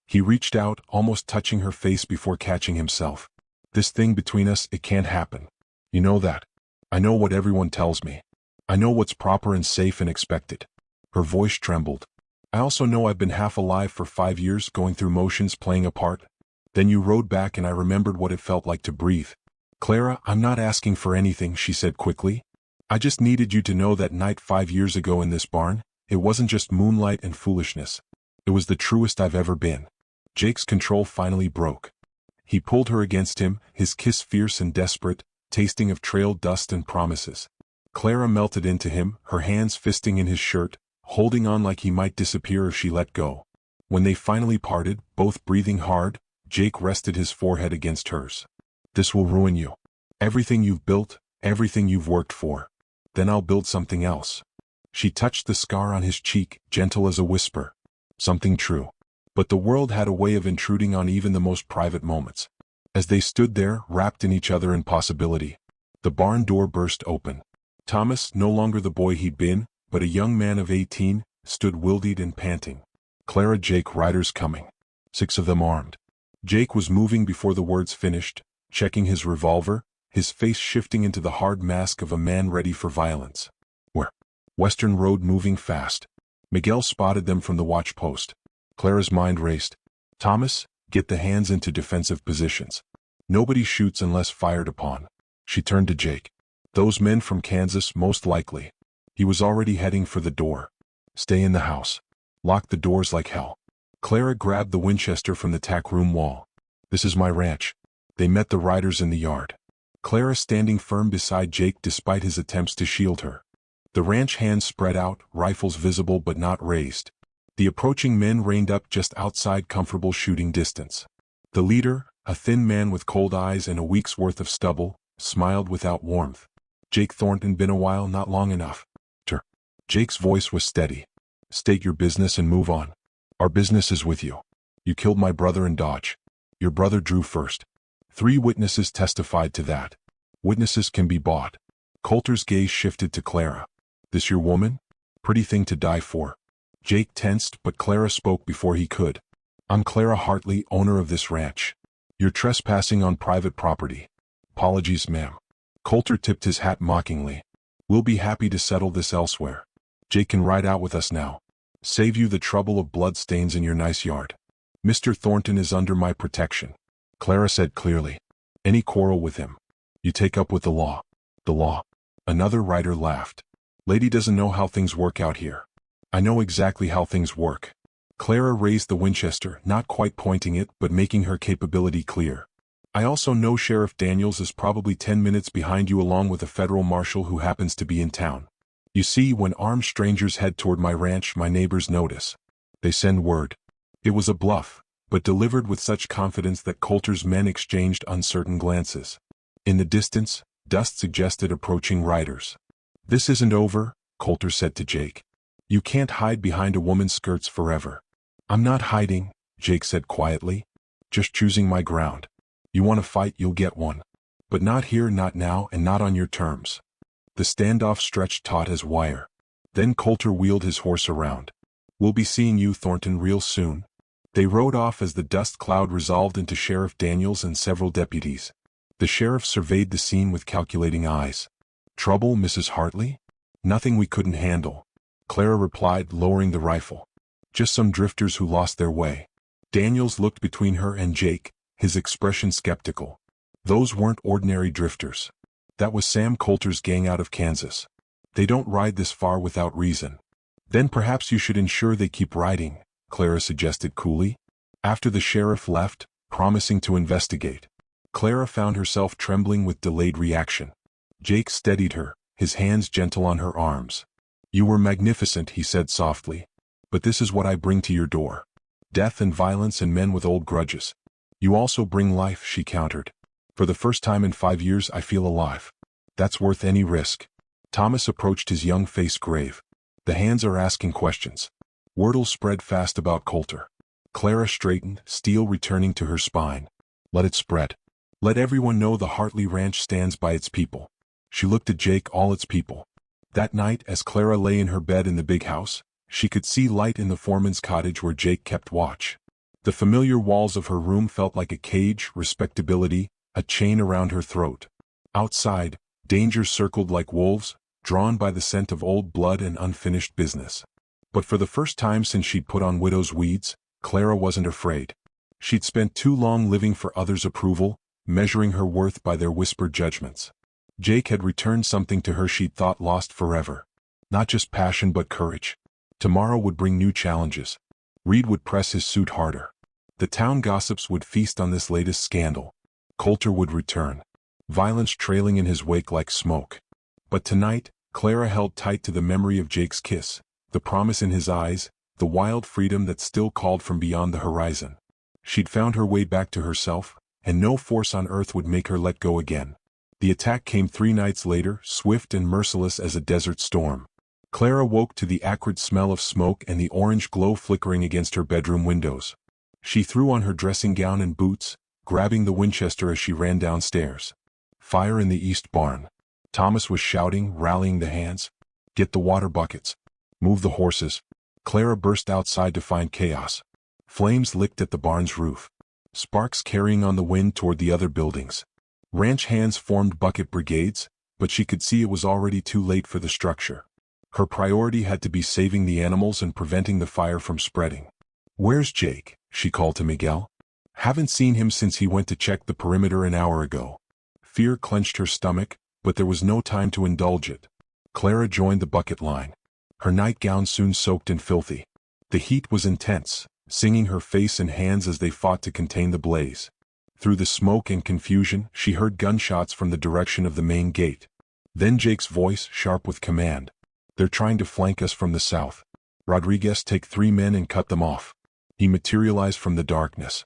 He reached out, almost touching her face before catching himself. This thing between us, it can't happen. You know that. I know what everyone tells me. I know what's proper and safe and expected. Her voice trembled. I also know I've been half alive for 5 years, going through motions, playing a part. Then you rode back and I remembered what it felt like to breathe. Clara, I'm not asking for anything, she said quickly. I just needed you to know that night 5 years ago in this barn, it wasn't just moonlight and foolishness. It was the truest I've ever been. Jake's control finally broke. He pulled her against him, his kiss fierce and desperate, tasting of trail dust and promises. Clara melted into him, her hands fisting in his shirt, holding on like he might disappear if she let go. When they finally parted, both breathing hard, Jake rested his forehead against hers. This will ruin you. Everything you've built, everything you've worked for. Then I'll build something else. She touched the scar on his cheek, gentle as a whisper. Something true. But the world had a way of intruding on even the most private moments. As they stood there, wrapped in each other in possibility, the barn door burst open. Thomas, no longer the boy he'd been, but a young man of 18, stood wildeed and panting. Clara, Jake, riders coming. 6 of them armed. Jake was moving before the words finished, checking his revolver, his face shifting into the hard mask of a man ready for violence. Where? Western Road, moving fast. Miguel spotted them from the watch post. Clara's mind raced. Thomas, get the hands into defensive positions. Nobody shoots unless fired upon. She turned to Jake. Those men from Kansas, most likely. He was already heading for the door. Stay in the house. Lock the doors like hell. Clara grabbed the Winchester from the tack room wall. This is my ranch. They met the riders in the yard. Clara standing firm beside Jake despite his attempts to shield her. The ranch hands spread out, rifles visible but not raised. The approaching men reined up just outside comfortable shooting distance. The leader, a thin man with cold eyes and a week's worth of stubble, smiled without warmth. Jake Thornton, been a while, not long enough. Jake's voice was steady. State your business and move on. Our business is with you. You killed my brother in Dodge. Your brother drew first. 3 witnesses testified to that. Witnesses can be bought. Coulter's gaze shifted to Clara. This your woman? Pretty thing to die for. Jake tensed, but Clara spoke before he could. I'm Clara Hartley, owner of this ranch. You're trespassing on private property. Apologies, ma'am. Coulter tipped his hat mockingly. We'll be happy to settle this elsewhere. Jake can ride out with us now. Save you the trouble of blood stains in your nice yard. Mr. Thornton is under my protection. Clara said clearly. Any quarrel with him, you take up with the law. The law? Another rider laughed. Lady doesn't know how things work out here. I know exactly how things work. Clara raised the Winchester, not quite pointing it but making her capability clear. I also know Sheriff Daniels is probably 10 minutes behind you along with a federal marshal who happens to be in town. You see, when armed strangers head toward my ranch, my neighbors notice. They send word. It was a bluff, but delivered with such confidence that Coulter's men exchanged uncertain glances. In the distance, dust suggested approaching riders. This isn't over, Coulter said to Jake. You can't hide behind a woman's skirts forever. I'm not hiding, Jake said quietly. Just choosing my ground. You want to fight, you'll get one. But not here, not now, and not on your terms. The standoff stretched taut as wire. Then Coulter wheeled his horse around. We'll be seeing you, Thornton, real soon. They rode off as the dust cloud resolved into Sheriff Daniels and several deputies. The sheriff surveyed the scene with calculating eyes. Trouble, Mrs. Hartley? Nothing we couldn't handle, Clara replied, lowering the rifle. Just some drifters who lost their way. Daniels looked between her and Jake, his expression skeptical. Those weren't ordinary drifters. That was Sam Coulter's gang out of Kansas. They don't ride this far without reason. Then perhaps you should ensure they keep riding, Clara suggested coolly. After the sheriff left, promising to investigate, Clara found herself trembling with delayed reaction. Jake steadied her, his hands gentle on her arms. You were magnificent, he said softly. But this is what I bring to your door. Death and violence and men with old grudges. You also bring life, she countered. For the first time in 5 years I feel alive. That's worth any risk. Thomas approached, his young face grave. The hands are asking questions. Wordle spread fast about Coulter. Clara straightened, steel returning to her spine. Let it spread. Let everyone know the Hartley Ranch stands by its people. She looked at Jake, all its people. That night, as Clara lay in her bed in the big house, she could see light in the foreman's cottage where Jake kept watch. The familiar walls of her room felt like a cage, respectability, a chain around her throat. Outside, danger circled like wolves, drawn by the scent of old blood and unfinished business. But for the first time since she'd put on widow's weeds, Clara wasn't afraid. She'd spent too long living for others' approval, measuring her worth by their whispered judgments. Jake had returned something to her she'd thought lost forever. Not just passion but courage. Tomorrow would bring new challenges. Reed would press his suit harder. The town gossips would feast on this latest scandal. Coulter would return, violence trailing in his wake like smoke. But tonight, Clara held tight to the memory of Jake's kiss, the promise in his eyes, the wild freedom that still called from beyond the horizon. She'd found her way back to herself, and no force on earth would make her let go again. The attack came 3 nights later, swift and merciless as a desert storm. Clara woke to the acrid smell of smoke and the orange glow flickering against her bedroom windows. She threw on her dressing gown and boots, grabbing the Winchester as she ran downstairs. Fire in the east barn. Thomas was shouting, rallying the hands. Get the water buckets. Move the horses. Clara burst outside to find chaos. Flames licked at the barn's roof. Sparks carrying on the wind toward the other buildings. Ranch hands formed bucket brigades, but she could see it was already too late for the structure. Her priority had to be saving the animals and preventing the fire from spreading. "Where's Jake?" she called to Miguel. "Haven't seen him since he went to check the perimeter an hour ago." Fear clenched her stomach, but there was no time to indulge it. Clara joined the bucket line. Her nightgown soon soaked and filthy. The heat was intense, singing her face and hands as they fought to contain the blaze. Through the smoke and confusion, she heard gunshots from the direction of the main gate. Then Jake's voice, sharp with command. "They're trying to flank us from the south. Rodriguez, take 3 men and cut them off." He materialized from the darkness.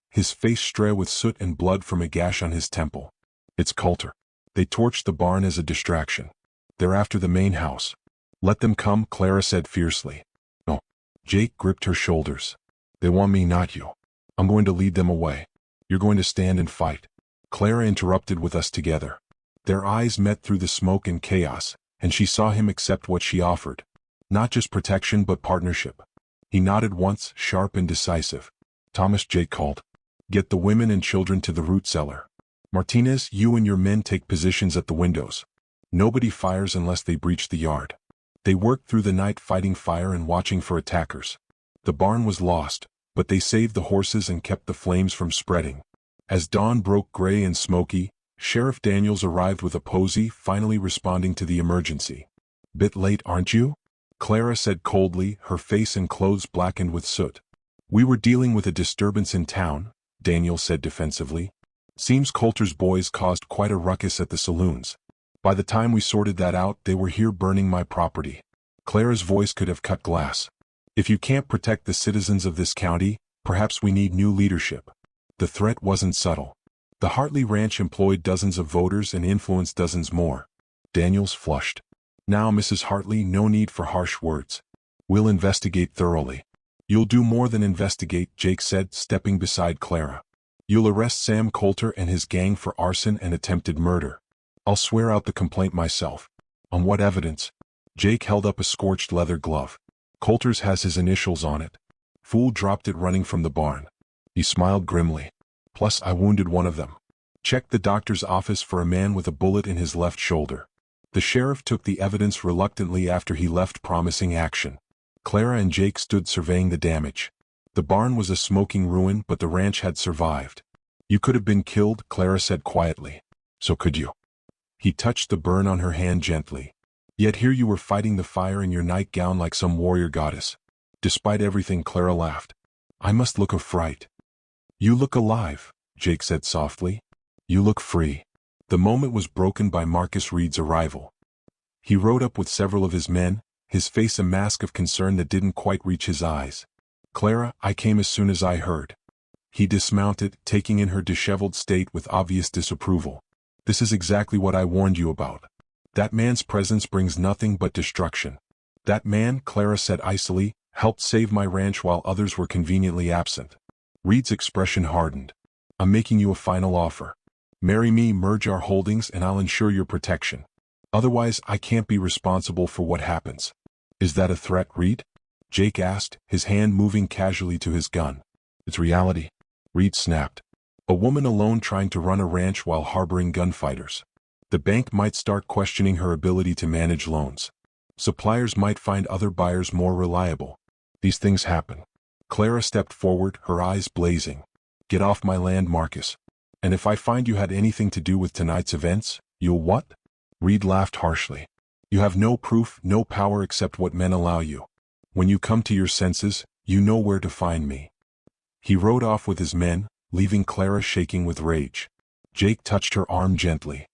His face stray with soot and blood from a gash on his temple. "It's Coulter. They torched the barn as a distraction. They're after the main house." "Let them come," Clara said fiercely. "No." Jake gripped her shoulders. "They want me, not you. I'm going to lead them away. You're going to stand and fight." Clara interrupted. "With us together." Their eyes met through the smoke and chaos, and she saw him accept what she offered. Not just protection but partnership. He nodded once, sharp and decisive. "Thomas," Jake called. "Get the women and children to the root cellar. Martinez, you and your men take positions at the windows. Nobody fires unless they breach the yard." They worked through the night fighting fire and watching for attackers. The barn was lost, but they saved the horses and kept the flames from spreading. As dawn broke gray and smoky, Sheriff Daniels arrived with a posy, finally responding to the emergency. "Bit late, aren't you?" Clara said coldly, her face and clothes blackened with soot. "We were dealing with a disturbance in town," Daniel said defensively. "Seems Coulter's boys caused quite a ruckus at the saloons. By the time we sorted that out, they were here burning my property." Clara's voice could have cut glass. "If you can't protect the citizens of this county, perhaps we need new leadership." The threat wasn't subtle. The Hartley Ranch employed dozens of voters and influenced dozens more. Daniels flushed. "Now, Mrs. Hartley, no need for harsh words. We'll investigate thoroughly." "You'll do more than investigate," Jake said, stepping beside Clara. "You'll arrest Sam Coulter and his gang for arson and attempted murder. I'll swear out the complaint myself." "On what evidence?" Jake held up a scorched leather glove. "Coulter's has his initials on it." Fool dropped it running from the barn. He smiled grimly. "Plus, I wounded one of them." "Check the doctor's office for a man with a bullet in his left shoulder." The sheriff took the evidence reluctantly after he left, promising action. Clara and Jake stood surveying the damage. The barn was a smoking ruin, but the ranch had survived. "You could have been killed," Clara said quietly. "So could you." He touched the burn on her hand gently. "Yet here you were fighting the fire in your nightgown like some warrior goddess." Despite everything, Clara laughed. "I must look a fright." "You look alive," Jake said softly. "You look free." The moment was broken by Marcus Reed's arrival. He rode up with several of his men, his face a mask of concern that didn't quite reach his eyes. "Clara, I came as soon as I heard." He dismounted, taking in her disheveled state with obvious disapproval. "This is exactly what I warned you about. That man's presence brings nothing but destruction." "That man," Clara said icily, "helped save my ranch while others were conveniently absent." Reed's expression hardened. "I'm making you a final offer. Marry me, merge our holdings, and I'll ensure your protection. Otherwise, I can't be responsible for what happens." "Is that a threat, Reed?" Jake asked, his hand moving casually to his gun. "It's reality," Reed snapped. "A woman alone trying to run a ranch while harboring gunfighters. The bank might start questioning her ability to manage loans. Suppliers might find other buyers more reliable. These things happen." Clara stepped forward, her eyes blazing. "Get off my land, Marcus. And if I find you had anything to do with tonight's events, you'll what?" Reed laughed harshly. "You have no proof, no power except what men allow you. When you come to your senses, you know where to find me." He rode off with his men, leaving Clara shaking with rage. Jake touched her arm gently.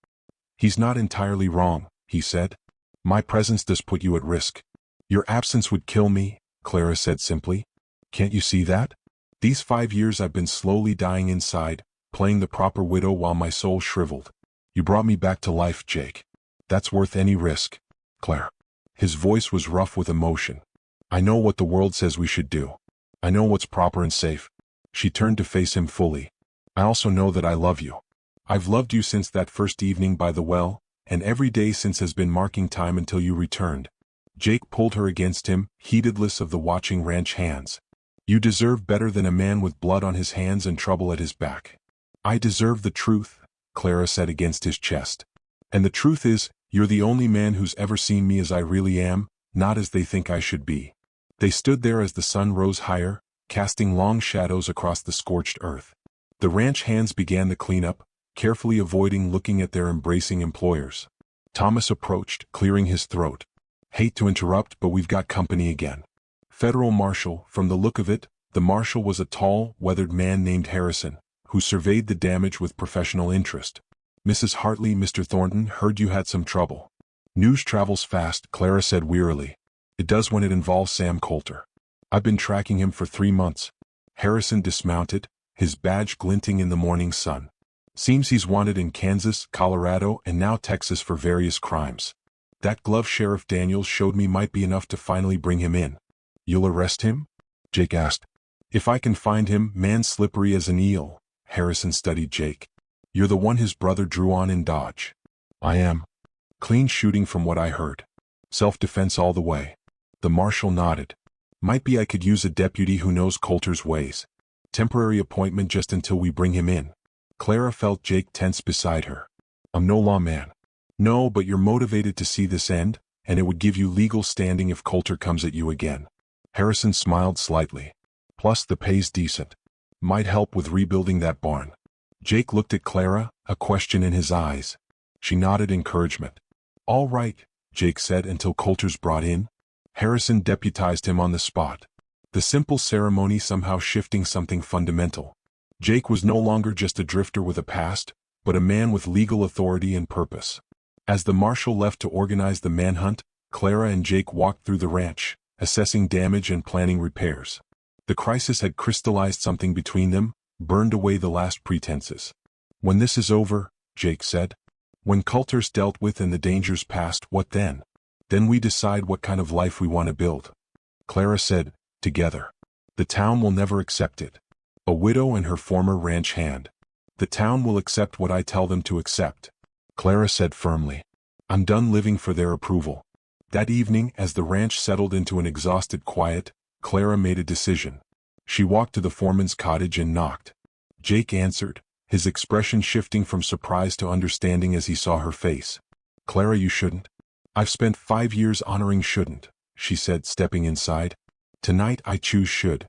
"He's not entirely wrong," he said. "My presence does put you at risk." "Your absence would kill me," Clara said simply. "Can't you see that?" These 5 years I've been slowly dying inside, playing the proper widow while my soul shriveled. You brought me back to life, Jake. That's worth any risk, Claire. His voice was rough with emotion. I know what the world says we should do. I know what's proper and safe. She turned to face him fully. I also know that I love you. I've loved you since that first evening by the well, and every day since has been marking time until you returned. Jake pulled her against him, heedless of the watching ranch hands. You deserve better than a man with blood on his hands and trouble at his back. I deserve the truth, Clara said against his chest. And the truth is, you're the only man who's ever seen me as I really am, not as they think I should be. They stood there as the sun rose higher, casting long shadows across the scorched earth. The ranch hands began the cleanup, carefully avoiding looking at their embracing employers. Thomas approached, clearing his throat. Hate to interrupt, but we've got company again. Federal Marshal. From the look of it, the marshal was a tall, weathered man named Harrison, who surveyed the damage with professional interest. Mrs. Hartley, Mr. Thornton heard you had some trouble. News travels fast, Clara said wearily. It does when it involves Sam Coulter. I've been tracking him for 3 months. Harrison dismounted, his badge glinting in the morning sun. Seems he's wanted in Kansas, Colorado, and now Texas for various crimes. That glove Sheriff Daniels showed me might be enough to finally bring him in. You'll arrest him? Jake asked. If I can find him, man slippery as an eel. Harrison studied Jake. You're the one his brother drew on in Dodge. I am. Clean shooting from what I heard. Self-defense all the way. The marshal nodded. Might be I could use a deputy who knows Coulter's ways. Temporary appointment just until we bring him in. Clara felt Jake tense beside her. I'm no lawman. No, but you're motivated to see this end, and it would give you legal standing if Coulter comes at you again. Harrison smiled slightly. Plus the pay's decent. Might help with rebuilding that barn. Jake looked at Clara, a question in his eyes. She nodded encouragement. All right, Jake said until Coulter's brought in. Harrison deputized him on the spot. The simple ceremony somehow shifting something fundamental. Jake was no longer just a drifter with a past, but a man with legal authority and purpose. As the marshal left to organize the manhunt, Clara and Jake walked through the ranch, assessing damage and planning repairs. The crisis had crystallized something between them, burned away the last pretenses. When this is over, Jake said. When Coulter's dealt with and the dangers past, what then? Then we decide what kind of life we want to build. Clara said, together. The town will never accept it. A widow and her former ranch hand. The town will accept what I tell them to accept. Clara said firmly. I'm done living for their approval. That evening, as the ranch settled into an exhausted quiet, Clara made a decision. She walked to the foreman's cottage and knocked. Jake answered, his expression shifting from surprise to understanding as he saw her face. Clara, you shouldn't. I've spent 5 years honoring shouldn't, she said, stepping inside. Tonight I choose should.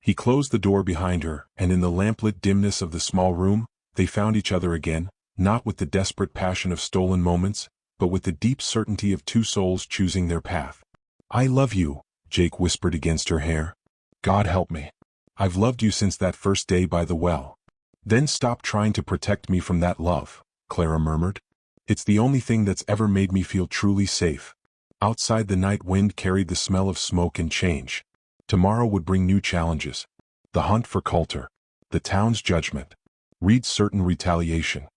He closed the door behind her, and in the lamplit dimness of the small room, they found each other again, not with the desperate passion of stolen moments, but with the deep certainty of two souls choosing their path. I love you, Jake whispered against her hair. God help me. I've loved you since that first day by the well. Then stop trying to protect me from that love, Clara murmured. It's the only thing that's ever made me feel truly safe. Outside the night wind carried the smell of smoke and change. Tomorrow would bring new challenges. The hunt for Coulter. The town's judgment. Reed's certain retaliation.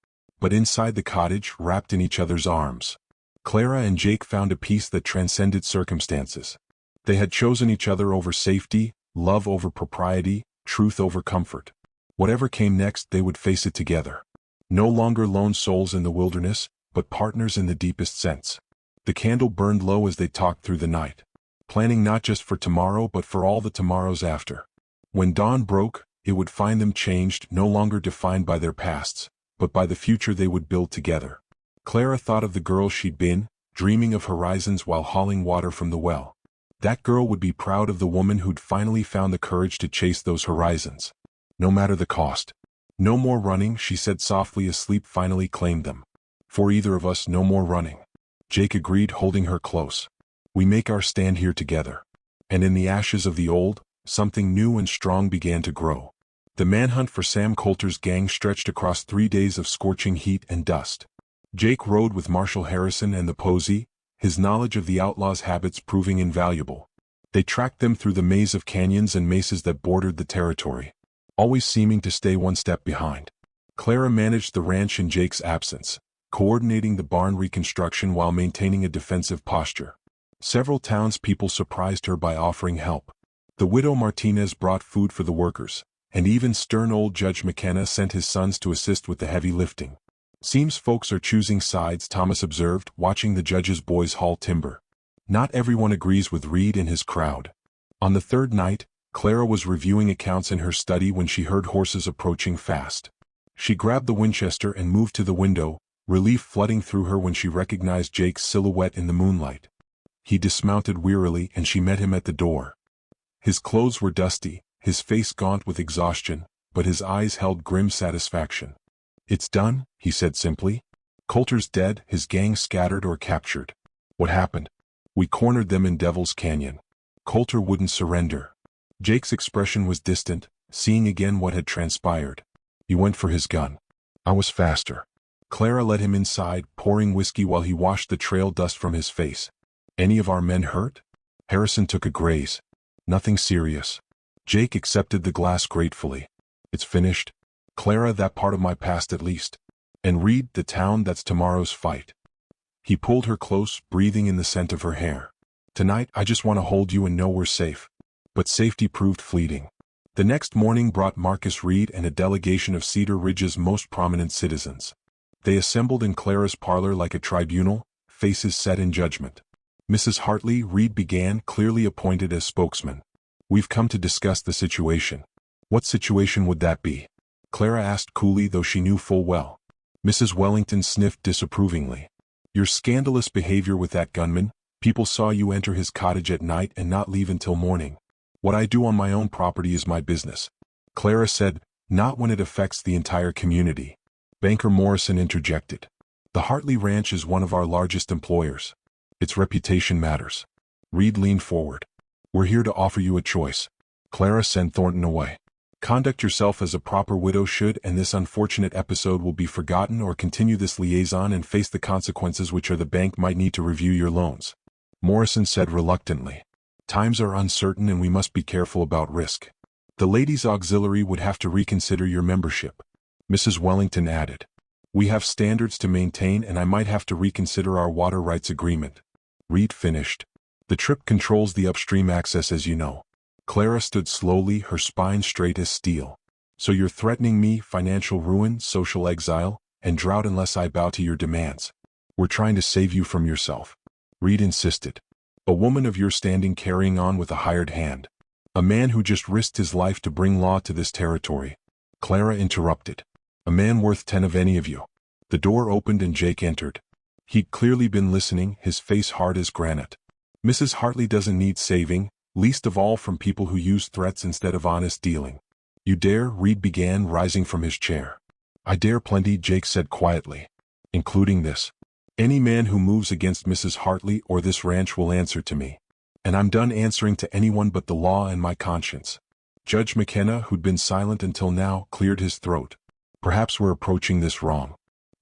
But inside the cottage, wrapped in each other's arms, Clara and Jake found a peace that transcended circumstances. They had chosen each other over safety, love over propriety, truth over comfort. Whatever came next, they would face it together. No longer lone souls in the wilderness, but partners in the deepest sense. The candle burned low as they talked through the night, planning not just for tomorrow but for all the tomorrows after. When dawn broke, it would find them changed, no longer defined by their pasts, but by the future they would build together. Clara thought of the girl she'd been, dreaming of horizons while hauling water from the well. That girl would be proud of the woman who'd finally found the courage to chase those horizons. No matter the cost. No more running, she said softly as sleep finally claimed them. For either of us, no more running. Jake agreed, holding her close. We make our stand here together. And in the ashes of the old, something new and strong began to grow. The manhunt for Sam Coulter's gang stretched across 3 days of scorching heat and dust. Jake rode with Marshal Harrison and the Posey, his knowledge of the outlaw's habits proving invaluable. They tracked them through the maze of canyons and mesas that bordered the territory, always seeming to stay one step behind. Clara managed the ranch in Jake's absence, coordinating the barn reconstruction while maintaining a defensive posture. Several townspeople surprised her by offering help. The widow Martinez brought food for the workers, and even stern old Judge McKenna sent his sons to assist with the heavy lifting. "Seems folks are choosing sides," Thomas observed, watching the judge's boys haul timber. "Not everyone agrees with Reed and his crowd." On the third night, Clara was reviewing accounts in her study when she heard horses approaching fast. She grabbed the Winchester and moved to the window, relief flooding through her when she recognized Jake's silhouette in the moonlight. He dismounted wearily and she met him at the door. His clothes were dusty, his face gaunt with exhaustion, but his eyes held grim satisfaction. "It's done," he said simply. "Coulter's dead, his gang scattered or captured." "What happened?" "We cornered them in Devil's Canyon. Coulter wouldn't surrender." Jake's expression was distant, seeing again what had transpired. "He went for his gun. I was faster." Clara led him inside, pouring whiskey while he washed the trail dust from his face. "Any of our men hurt?" "Harrison took a graze. Nothing serious." Jake accepted the glass gratefully. "It's finished. Clara, that part of my past at least. And Reed, the town, that's tomorrow's fight." He pulled her close, breathing in the scent of her hair. "Tonight I just want to hold you and know we're safe." But safety proved fleeting. The next morning brought Marcus Reed and a delegation of Cedar Ridge's most prominent citizens. They assembled in Clara's parlor like a tribunal, faces set in judgment. "Mrs. Hartley," Reed began, clearly appointed as spokesman. "We've come to discuss the situation." "What situation would that be?" Clara asked coolly, though she knew full well. Mrs. Wellington sniffed disapprovingly. "Your scandalous behavior with that gunman. People saw you enter his cottage at night and not leave until morning." "What I do on my own property is my business," Clara said, "not when it affects the entire community." Banker Morrison interjected. "The Hartley Ranch is one of our largest employers. Its reputation matters." Reed leaned forward. "We're here to offer you a choice." Clara sent Thornton away. "Conduct yourself as a proper widow should, and this unfortunate episode will be forgotten, or continue this liaison and face the consequences, which are the bank might need to review your loans." Morrison said reluctantly. "Times are uncertain and we must be careful about risk. The Ladies' Auxiliary would have to reconsider your membership." Mrs. Wellington added. "We have standards to maintain and I might have to reconsider our water rights agreement." Reed finished. "The trip controls the upstream access, as you know." Clara stood slowly, her spine straight as steel. "So you're threatening me, financial ruin, social exile, and drought unless I bow to your demands?" "We're trying to save you from yourself," Reed insisted. "A woman of your standing carrying on with a hired hand. A man who just risked his life to bring law to this territory." Clara interrupted. "A man worth 10 of any of you." The door opened and Jake entered. He'd clearly been listening, his face hard as granite. "Mrs. Hartley doesn't need saving, least of all from people who use threats instead of honest dealing." "You dare?" Reed began, rising from his chair. "I dare plenty," Jake said quietly. "Including this. Any man who moves against Mrs. Hartley or this ranch will answer to me. And I'm done answering to anyone but the law and my conscience." Judge McKenna, who'd been silent until now, cleared his throat. "Perhaps we're approaching this wrong.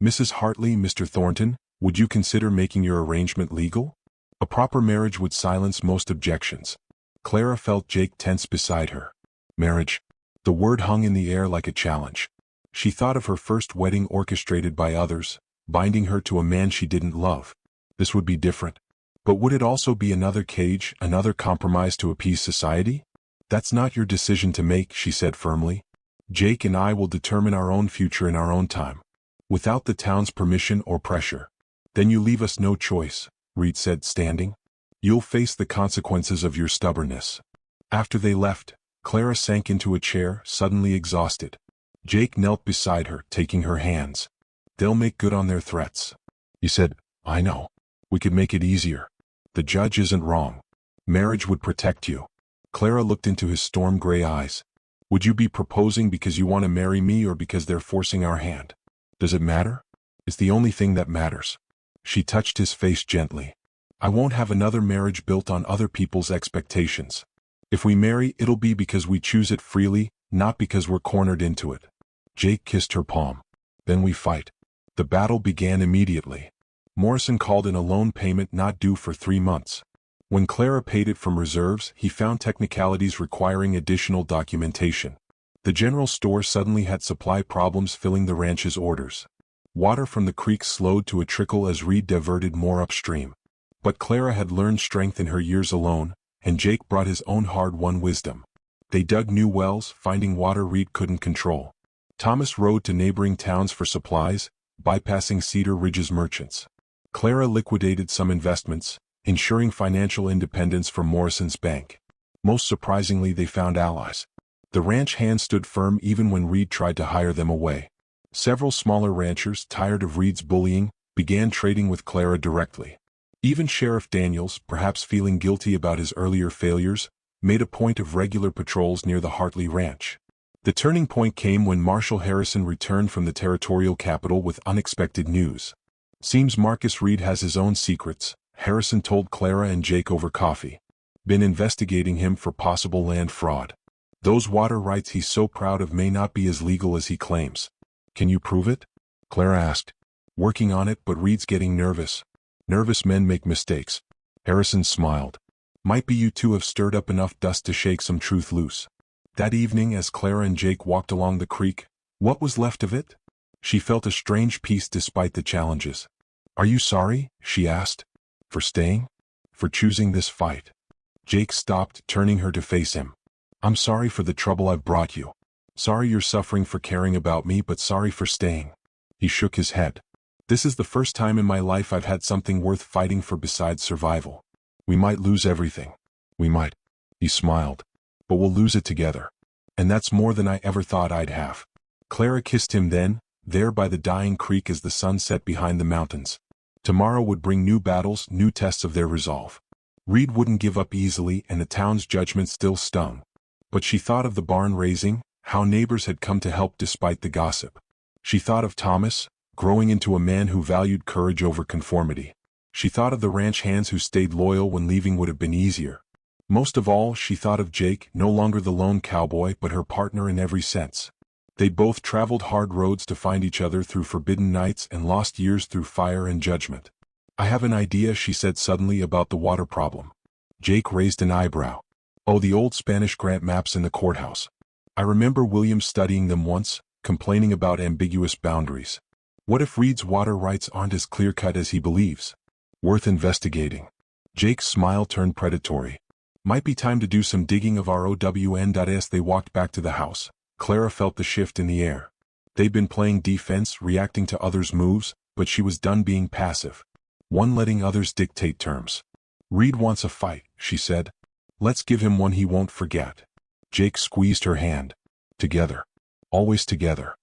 Mrs. Hartley, Mr. Thornton, would you consider making your arrangement legal? A proper marriage would silence most objections." Clara felt Jake tense beside her. Marriage. The word hung in the air like a challenge. She thought of her first wedding orchestrated by others, binding her to a man she didn't love. This would be different. But would it also be another cage, another compromise to appease society? "That's not your decision to make," she said firmly. "Jake and I will determine our own future in our own time, without the town's permission or pressure." "Then you leave us no choice," Reed said, standing. "You'll face the consequences of your stubbornness." After they left, Clara sank into a chair, suddenly exhausted. Jake knelt beside her, taking her hands. "They'll make good on their threats." He said, "I know. We could make it easier. The judge isn't wrong. Marriage would protect you." Clara looked into his storm-gray eyes. "Would you be proposing because you want to marry me or because they're forcing our hand? Does it matter?" "It's the only thing that matters." She touched his face gently. "I won't have another marriage built on other people's expectations. If we marry, it'll be because we choose it freely, not because we're cornered into it." Jake kissed her palm. "Then we fight." The battle began immediately. Morrison called in a loan payment not due for 3 months. When Clara paid it from reserves, he found technicalities requiring additional documentation. The general store suddenly had supply problems filling the ranch's orders. Water from the creek slowed to a trickle as Reed diverted more upstream. But Clara had learned strength in her years alone, and Jake brought his own hard-won wisdom. They dug new wells, finding water Reed couldn't control. Thomas rode to neighboring towns for supplies, bypassing Cedar Ridge's merchants. Clara liquidated some investments, ensuring financial independence from Morrison's bank. Most surprisingly, they found allies. The ranch hands stood firm even when Reed tried to hire them away. Several smaller ranchers, tired of Reed's bullying, began trading with Clara directly. Even Sheriff Daniels, perhaps feeling guilty about his earlier failures, made a point of regular patrols near the Hartley Ranch. The turning point came when Marshal Harrison returned from the territorial capital with unexpected news. "Seems Marcus Reed has his own secrets," Harrison told Clara and Jake over coffee. "Been investigating him for possible land fraud. Those water rights he's so proud of may not be as legal as he claims." "Can you prove it?" Clara asked. "Working on it, but Reed's getting nervous." "Nervous men make mistakes." Harrison smiled. "Might be you two have stirred up enough dust to shake some truth loose." That evening, as Clara and Jake walked along the creek, what was left of it? She felt a strange peace despite the challenges. "Are you sorry?" she asked. "For staying? For choosing this fight?" Jake stopped, turning her to face him. "I'm sorry for the trouble I've brought you. Sorry you're suffering for caring about me, but sorry for staying." He shook his head. "This is the first time in my life I've had something worth fighting for besides survival. We might lose everything. We might." He smiled. "But we'll lose it together. And that's more than I ever thought I'd have." Clara kissed him then, there by the dying creek as the sun set behind the mountains. Tomorrow would bring new battles, new tests of their resolve. Reed wouldn't give up easily, and the town's judgment still stung. But she thought of the barn raising, how neighbors had come to help despite the gossip. She thought of Thomas, growing into a man who valued courage over conformity. She thought of the ranch hands who stayed loyal when leaving would have been easier. Most of all, she thought of Jake, no longer the lone cowboy but her partner in every sense. They both traveled hard roads to find each other through forbidden nights and lost years through fire and judgment. "I have an idea," she said suddenly, "about the water problem." Jake raised an eyebrow. "Oh, the old Spanish grant maps in the courthouse. I remember William studying them once, complaining about ambiguous boundaries. What if Reed's water rights aren't as clear-cut as he believes? Worth investigating." Jake's smile turned predatory. "Might be time to do some digging of our own. As they walked back to the house, Clara felt the shift in the air. They'd been playing defense, reacting to others' moves, but she was done being passive. One letting others dictate terms. "Reed wants a fight," she said. "Let's give him one he won't forget." Jake squeezed her hand. "Together. Always together."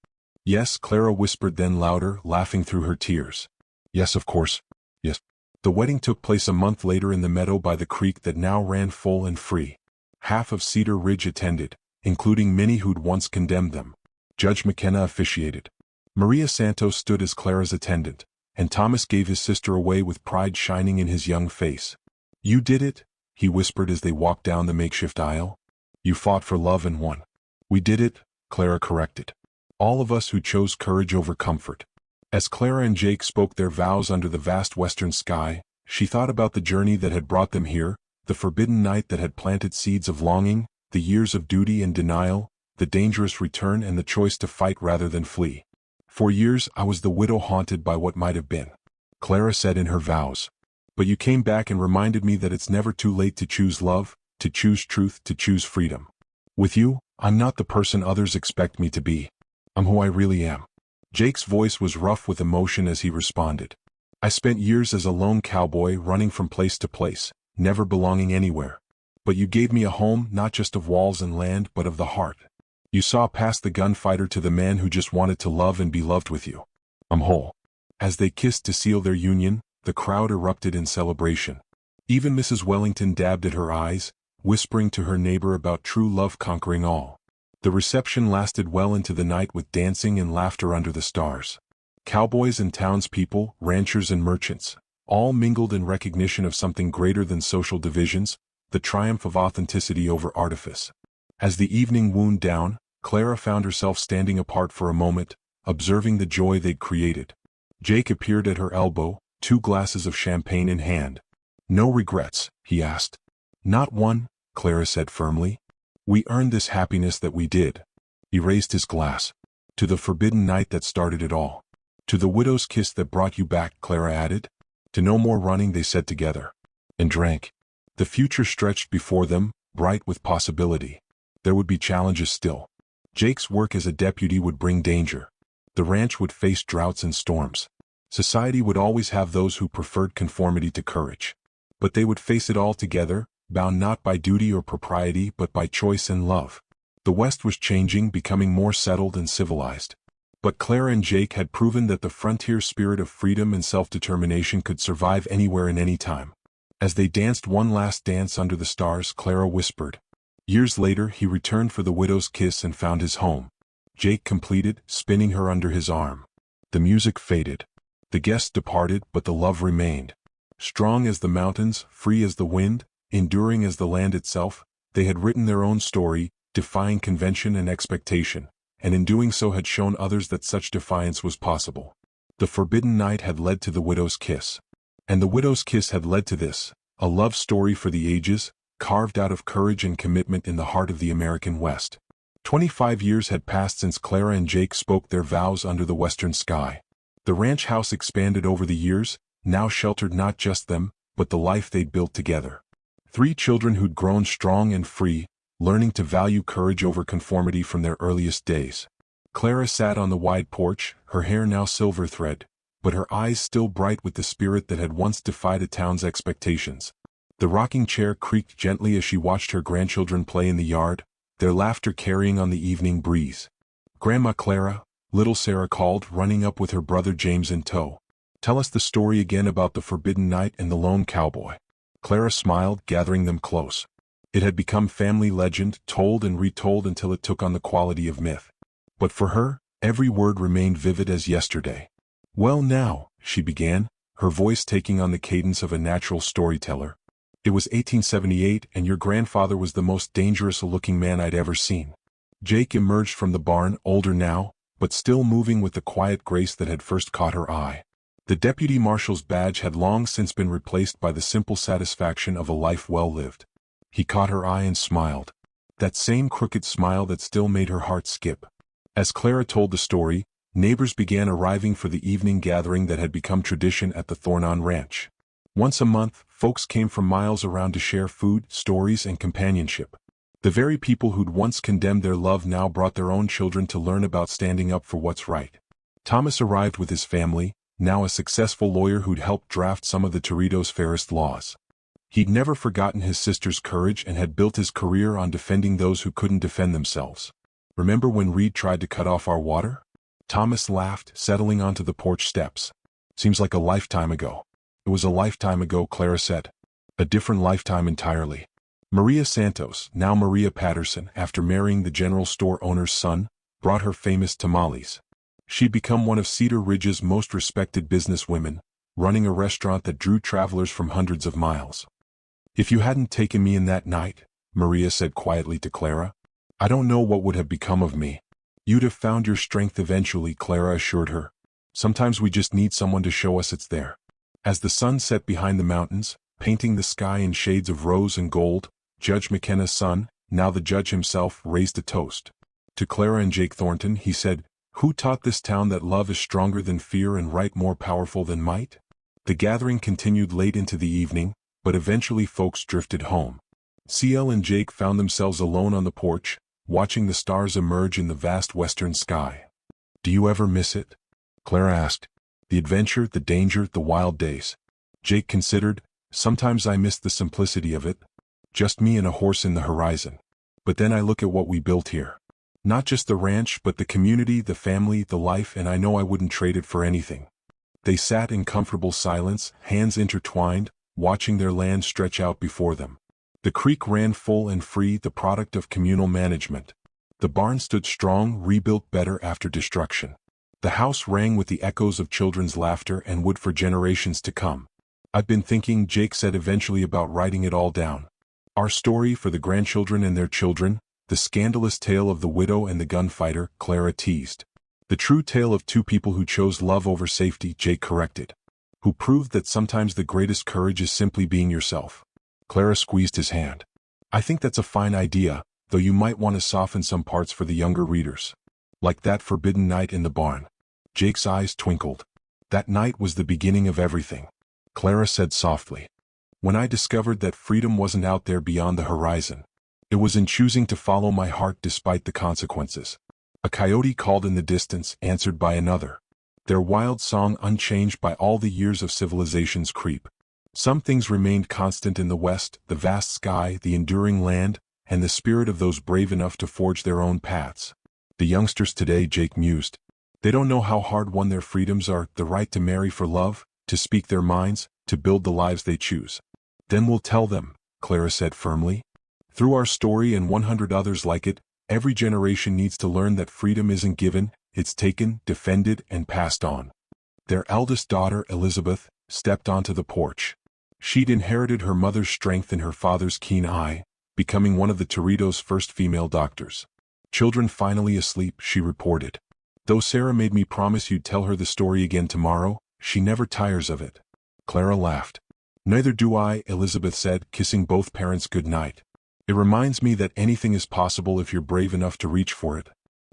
"Yes," Clara whispered, then louder, laughing through her tears. "Yes, of course. Yes." The wedding took place a month later in the meadow by the creek that now ran full and free. Half of Cedar Ridge attended, including many who'd once condemned them. Judge McKenna officiated. Maria Santos stood as Clara's attendant, and Thomas gave his sister away with pride shining in his young face. "You did it," he whispered as they walked down the makeshift aisle. "You fought for love and won." "We did it," Clara corrected. "All of us who chose courage over comfort." As Clara and Jake spoke their vows under the vast western sky, she thought about the journey that had brought them here, the forbidden night that had planted seeds of longing, the years of duty and denial, the dangerous return and the choice to fight rather than flee. "For years I was the widow haunted by what might have been," Clara said in her vows. "But you came back and reminded me that it's never too late to choose love, to choose truth, to choose freedom. With you, I'm not the person others expect me to be. I'm who I really am." Jake's voice was rough with emotion as he responded. "I spent years as a lone cowboy running from place to place, never belonging anywhere. But you gave me a home not just of walls and land but of the heart. You saw past the gunfighter to the man who just wanted to love and be loved with you. I'm whole." As they kissed to seal their union, the crowd erupted in celebration. Even Mrs. Wellington dabbed at her eyes, whispering to her neighbor about true love conquering all. The reception lasted well into the night with dancing and laughter under the stars. Cowboys and townspeople, ranchers and merchants, all mingled in recognition of something greater than social divisions, the triumph of authenticity over artifice. As the evening wound down, Clara found herself standing apart for a moment, observing the joy they'd created. Jake appeared at her elbow, 2 glasses of champagne in hand. No regrets, he asked. Not one, Clara said firmly. We earned this happiness that we did. He raised his glass. To the forbidden night that started it all. To the widow's kiss that brought you back, Clara added. To no more running, they said together. And drank. The future stretched before them, bright with possibility. There would be challenges still. Jake's work as a deputy would bring danger. The ranch would face droughts and storms. Society would always have those who preferred conformity to courage. But they would face it all together, bound not by duty or propriety but by choice and love. The West was changing, becoming more settled and civilized. But Clara and Jake had proven that the frontier spirit of freedom and self-determination could survive anywhere and any time. As they danced one last dance under the stars, Clara whispered. Years later he returned for the widow's kiss and found his home. Jake completed, spinning her under his arm. The music faded. The guests departed, but the love remained. Strong as the mountains, free as the wind, enduring as the land itself, they had written their own story, defying convention and expectation, and in doing so had shown others that such defiance was possible. The forbidden night had led to the widow's kiss. And the widow's kiss had led to this, a love story for the ages, carved out of courage and commitment in the heart of the American West. 25 years had passed since Clara and Jake spoke their vows under the western sky. The ranch house expanded over the years, now sheltered not just them, but the life they'd built together. 3 children who'd grown strong and free, learning to value courage over conformity from their earliest days. Clara sat on the wide porch, her hair now silver thread, but her eyes still bright with the spirit that had once defied a town's expectations. The rocking chair creaked gently as she watched her grandchildren play in the yard, their laughter carrying on the evening breeze. Grandma Clara, little Sarah called, running up with her brother James in tow. Tell us the story again about the forbidden night and the lone cowboy. Clara smiled, gathering them close. It had become family legend, told and retold until it took on the quality of myth. But for her, every word remained vivid as yesterday. Well now, she began, her voice taking on the cadence of a natural storyteller. It was 1878 and your grandfather was the most dangerous-looking man I'd ever seen. Jake emerged from the barn, older now, but still moving with the quiet grace that had first caught her eye. The deputy marshal's badge had long since been replaced by the simple satisfaction of a life well lived. He caught her eye and smiled. That same crooked smile that still made her heart skip. As Clara told the story, neighbors began arriving for the evening gathering that had become tradition at the Thornon Ranch. Once a month, folks came from miles around to share food, stories, and companionship. The very people who'd once condemned their love now brought their own children to learn about standing up for what's right. Thomas arrived with his family, now a successful lawyer who'd helped draft some of the Toreador's fairest laws. He'd never forgotten his sister's courage and had built his career on defending those who couldn't defend themselves. Remember when Reed tried to cut off our water? Thomas laughed, settling onto the porch steps. Seems like a lifetime ago. It was a lifetime ago, Clara said. A different lifetime entirely. Maria Santos, now Maria Patterson, after marrying the general store owner's son, brought her famous tamales. She'd become one of Cedar Ridge's most respected businesswomen, running a restaurant that drew travelers from hundreds of miles. If you hadn't taken me in that night, Maria said quietly to Clara, I don't know what would have become of me. You'd have found your strength eventually, Clara assured her. Sometimes we just need someone to show us it's there. As the sun set behind the mountains, painting the sky in shades of rose and gold, Judge McKenna's son, now the judge himself, raised a toast. To Clara and Jake Thornton he said, Who taught this town that love is stronger than fear and right more powerful than might? The gathering continued late into the evening, but eventually folks drifted home. CL and Jake found themselves alone on the porch, watching the stars emerge in the vast western sky. Do you ever miss it? Clara asked. The adventure, the danger, the wild days. Jake considered, sometimes I miss the simplicity of it. Just me and a horse in the horizon. But then I look at what we built here. Not just the ranch, but the community, the family, the life, and I know I wouldn't trade it for anything. They sat in comfortable silence, hands intertwined, watching their land stretch out before them. The creek ran full and free, the product of communal management. The barn stood strong, rebuilt better after destruction. The house rang with the echoes of children's laughter and would for generations to come. I've been thinking, Jake said eventually, about writing it all down. Our story for the grandchildren and their children, the scandalous tale of the widow and the gunfighter, Clara teased. The true tale of two people who chose love over safety, Jake corrected. who proved that sometimes the greatest courage is simply being yourself. Clara squeezed his hand. I think that's a fine idea, though you might want to soften some parts for the younger readers. Like that forbidden night in the barn. Jake's eyes twinkled. That night was the beginning of everything. Clara said softly. When I discovered that freedom wasn't out there beyond the horizon. It was in choosing to follow my heart despite the consequences. A coyote called in the distance, answered by another. Their wild song unchanged by all the years of civilization's creep. Some things remained constant in the West, the vast sky, the enduring land, and the spirit of those brave enough to forge their own paths. The youngsters today, Jake mused. They don't know how hard won their freedoms are, the right to marry for love, to speak their minds, to build the lives they choose. Then we'll tell them, Clara said firmly. Through our story and 100 others like it, every generation needs to learn that freedom isn't given, it's taken, defended, and passed on. Their eldest daughter, Elizabeth, stepped onto the porch. She'd inherited her mother's strength and her father's keen eye, becoming one of the Torritos' first female doctors. Children finally asleep, she reported. Though Sarah made me promise you'd tell her the story again tomorrow, she never tires of it. Clara laughed. Neither do I, Elizabeth said, kissing both parents goodnight. It reminds me that anything is possible if you're brave enough to reach for it.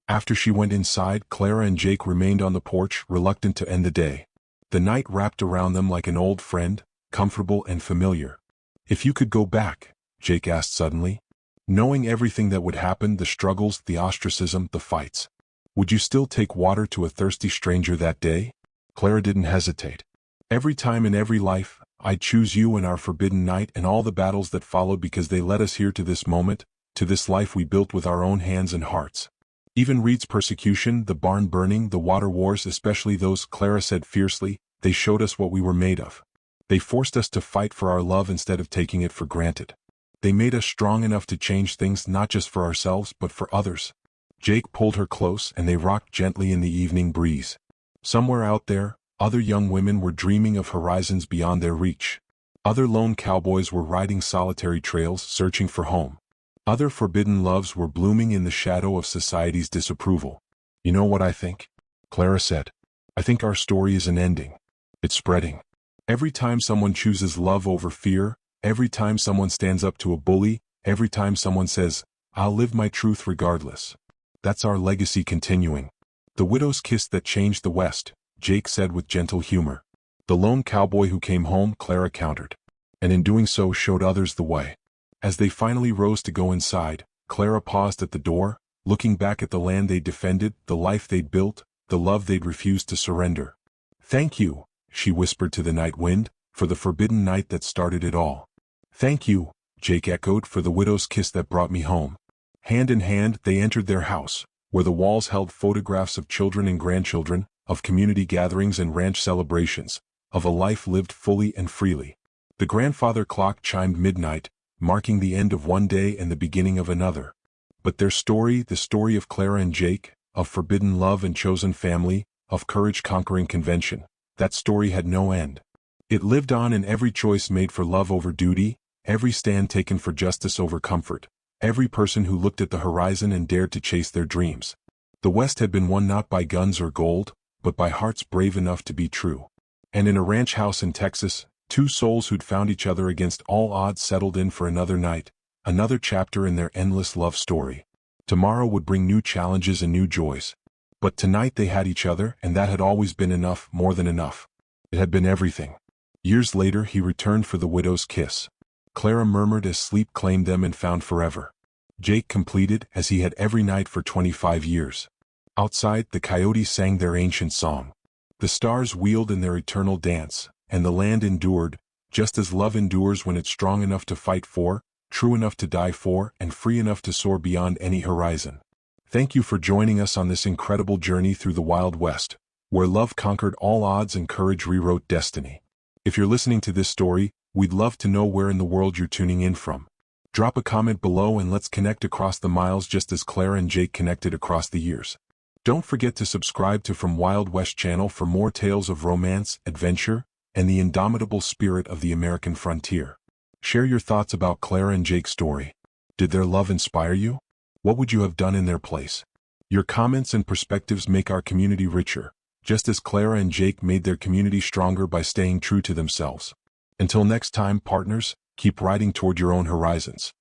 After she went inside, Clara and Jake remained on the porch, reluctant to end the day. The night wrapped around them like an old friend, comfortable and familiar. If you could go back, Jake asked suddenly, knowing everything that would happen, the struggles, the ostracism, the fights, would you still take water to a thirsty stranger that day? Clara didn't hesitate. Every time in every life, I'd choose you and our forbidden night and all the battles that followed because they led us here to this moment, to this life we built with our own hands and hearts. Even Reed's persecution, the barn burning, the water wars, especially those, Clara said fiercely, they showed us what we were made of. They forced us to fight for our love instead of taking it for granted. They made us strong enough to change things not just for ourselves but for others. Jake pulled her close and they rocked gently in the evening breeze. Somewhere out there, other young women were dreaming of horizons beyond their reach. Other lone cowboys were riding solitary trails, searching for home. Other forbidden loves were blooming in the shadow of society's disapproval. You know what I think? Clara said. I think our story is an ending. It's spreading. Every time someone chooses love over fear, every time someone stands up to a bully, every time someone says, I'll live my truth regardless. That's our legacy continuing. The widow's kiss that changed the West, Jake said with gentle humor. The lone cowboy who came home, Clara countered. And in doing so showed others the way. As they finally rose to go inside, Clara paused at the door, looking back at the land they'd defended, the life they'd built, the love they'd refused to surrender. Thank you, she whispered to the night wind, for the forbidden night that started it all. Thank you, Jake echoed, for the widow's kiss that brought me home. Hand in hand, they entered their house, where the walls held photographs of children and grandchildren, of community gatherings and ranch celebrations, of a life lived fully and freely. The grandfather clock chimed midnight, marking the end of one day and the beginning of another. But their story, the story of Clara and Jake, of forbidden love and chosen family, of courage conquering convention, that story had no end. It lived on in every choice made for love over duty, every stand taken for justice over comfort, every person who looked at the horizon and dared to chase their dreams. The West had been won not by guns or gold, but by hearts brave enough to be true. And in a ranch house in Texas, two souls who'd found each other against all odds settled in for another night, another chapter in their endless love story. Tomorrow would bring new challenges and new joys. But tonight they had each other, and that had always been enough, more than enough. It had been everything. Years later he returned for the widow's kiss. Clara murmured as sleep claimed them and found forever. Jake completed, as he had every night for 25 years. Outside, the coyotes sang their ancient song. The stars wheeled in their eternal dance, and the land endured, just as love endures when it's strong enough to fight for, true enough to die for, and free enough to soar beyond any horizon. Thank you for joining us on this incredible journey through the Wild West, where love conquered all odds and courage rewrote destiny. If you're listening to this story, we'd love to know where in the world you're tuning in from. Drop a comment below and let's connect across the miles just as Clara and Jake connected across the years. Don't forget to subscribe to From Wild West channel for more tales of romance, adventure, and the indomitable spirit of the American frontier. Share your thoughts about Clara and Jake's story. Did their love inspire you? What would you have done in their place? Your comments and perspectives make our community richer, just as Clara and Jake made their community stronger by staying true to themselves. Until next time, partners, keep riding toward your own horizons.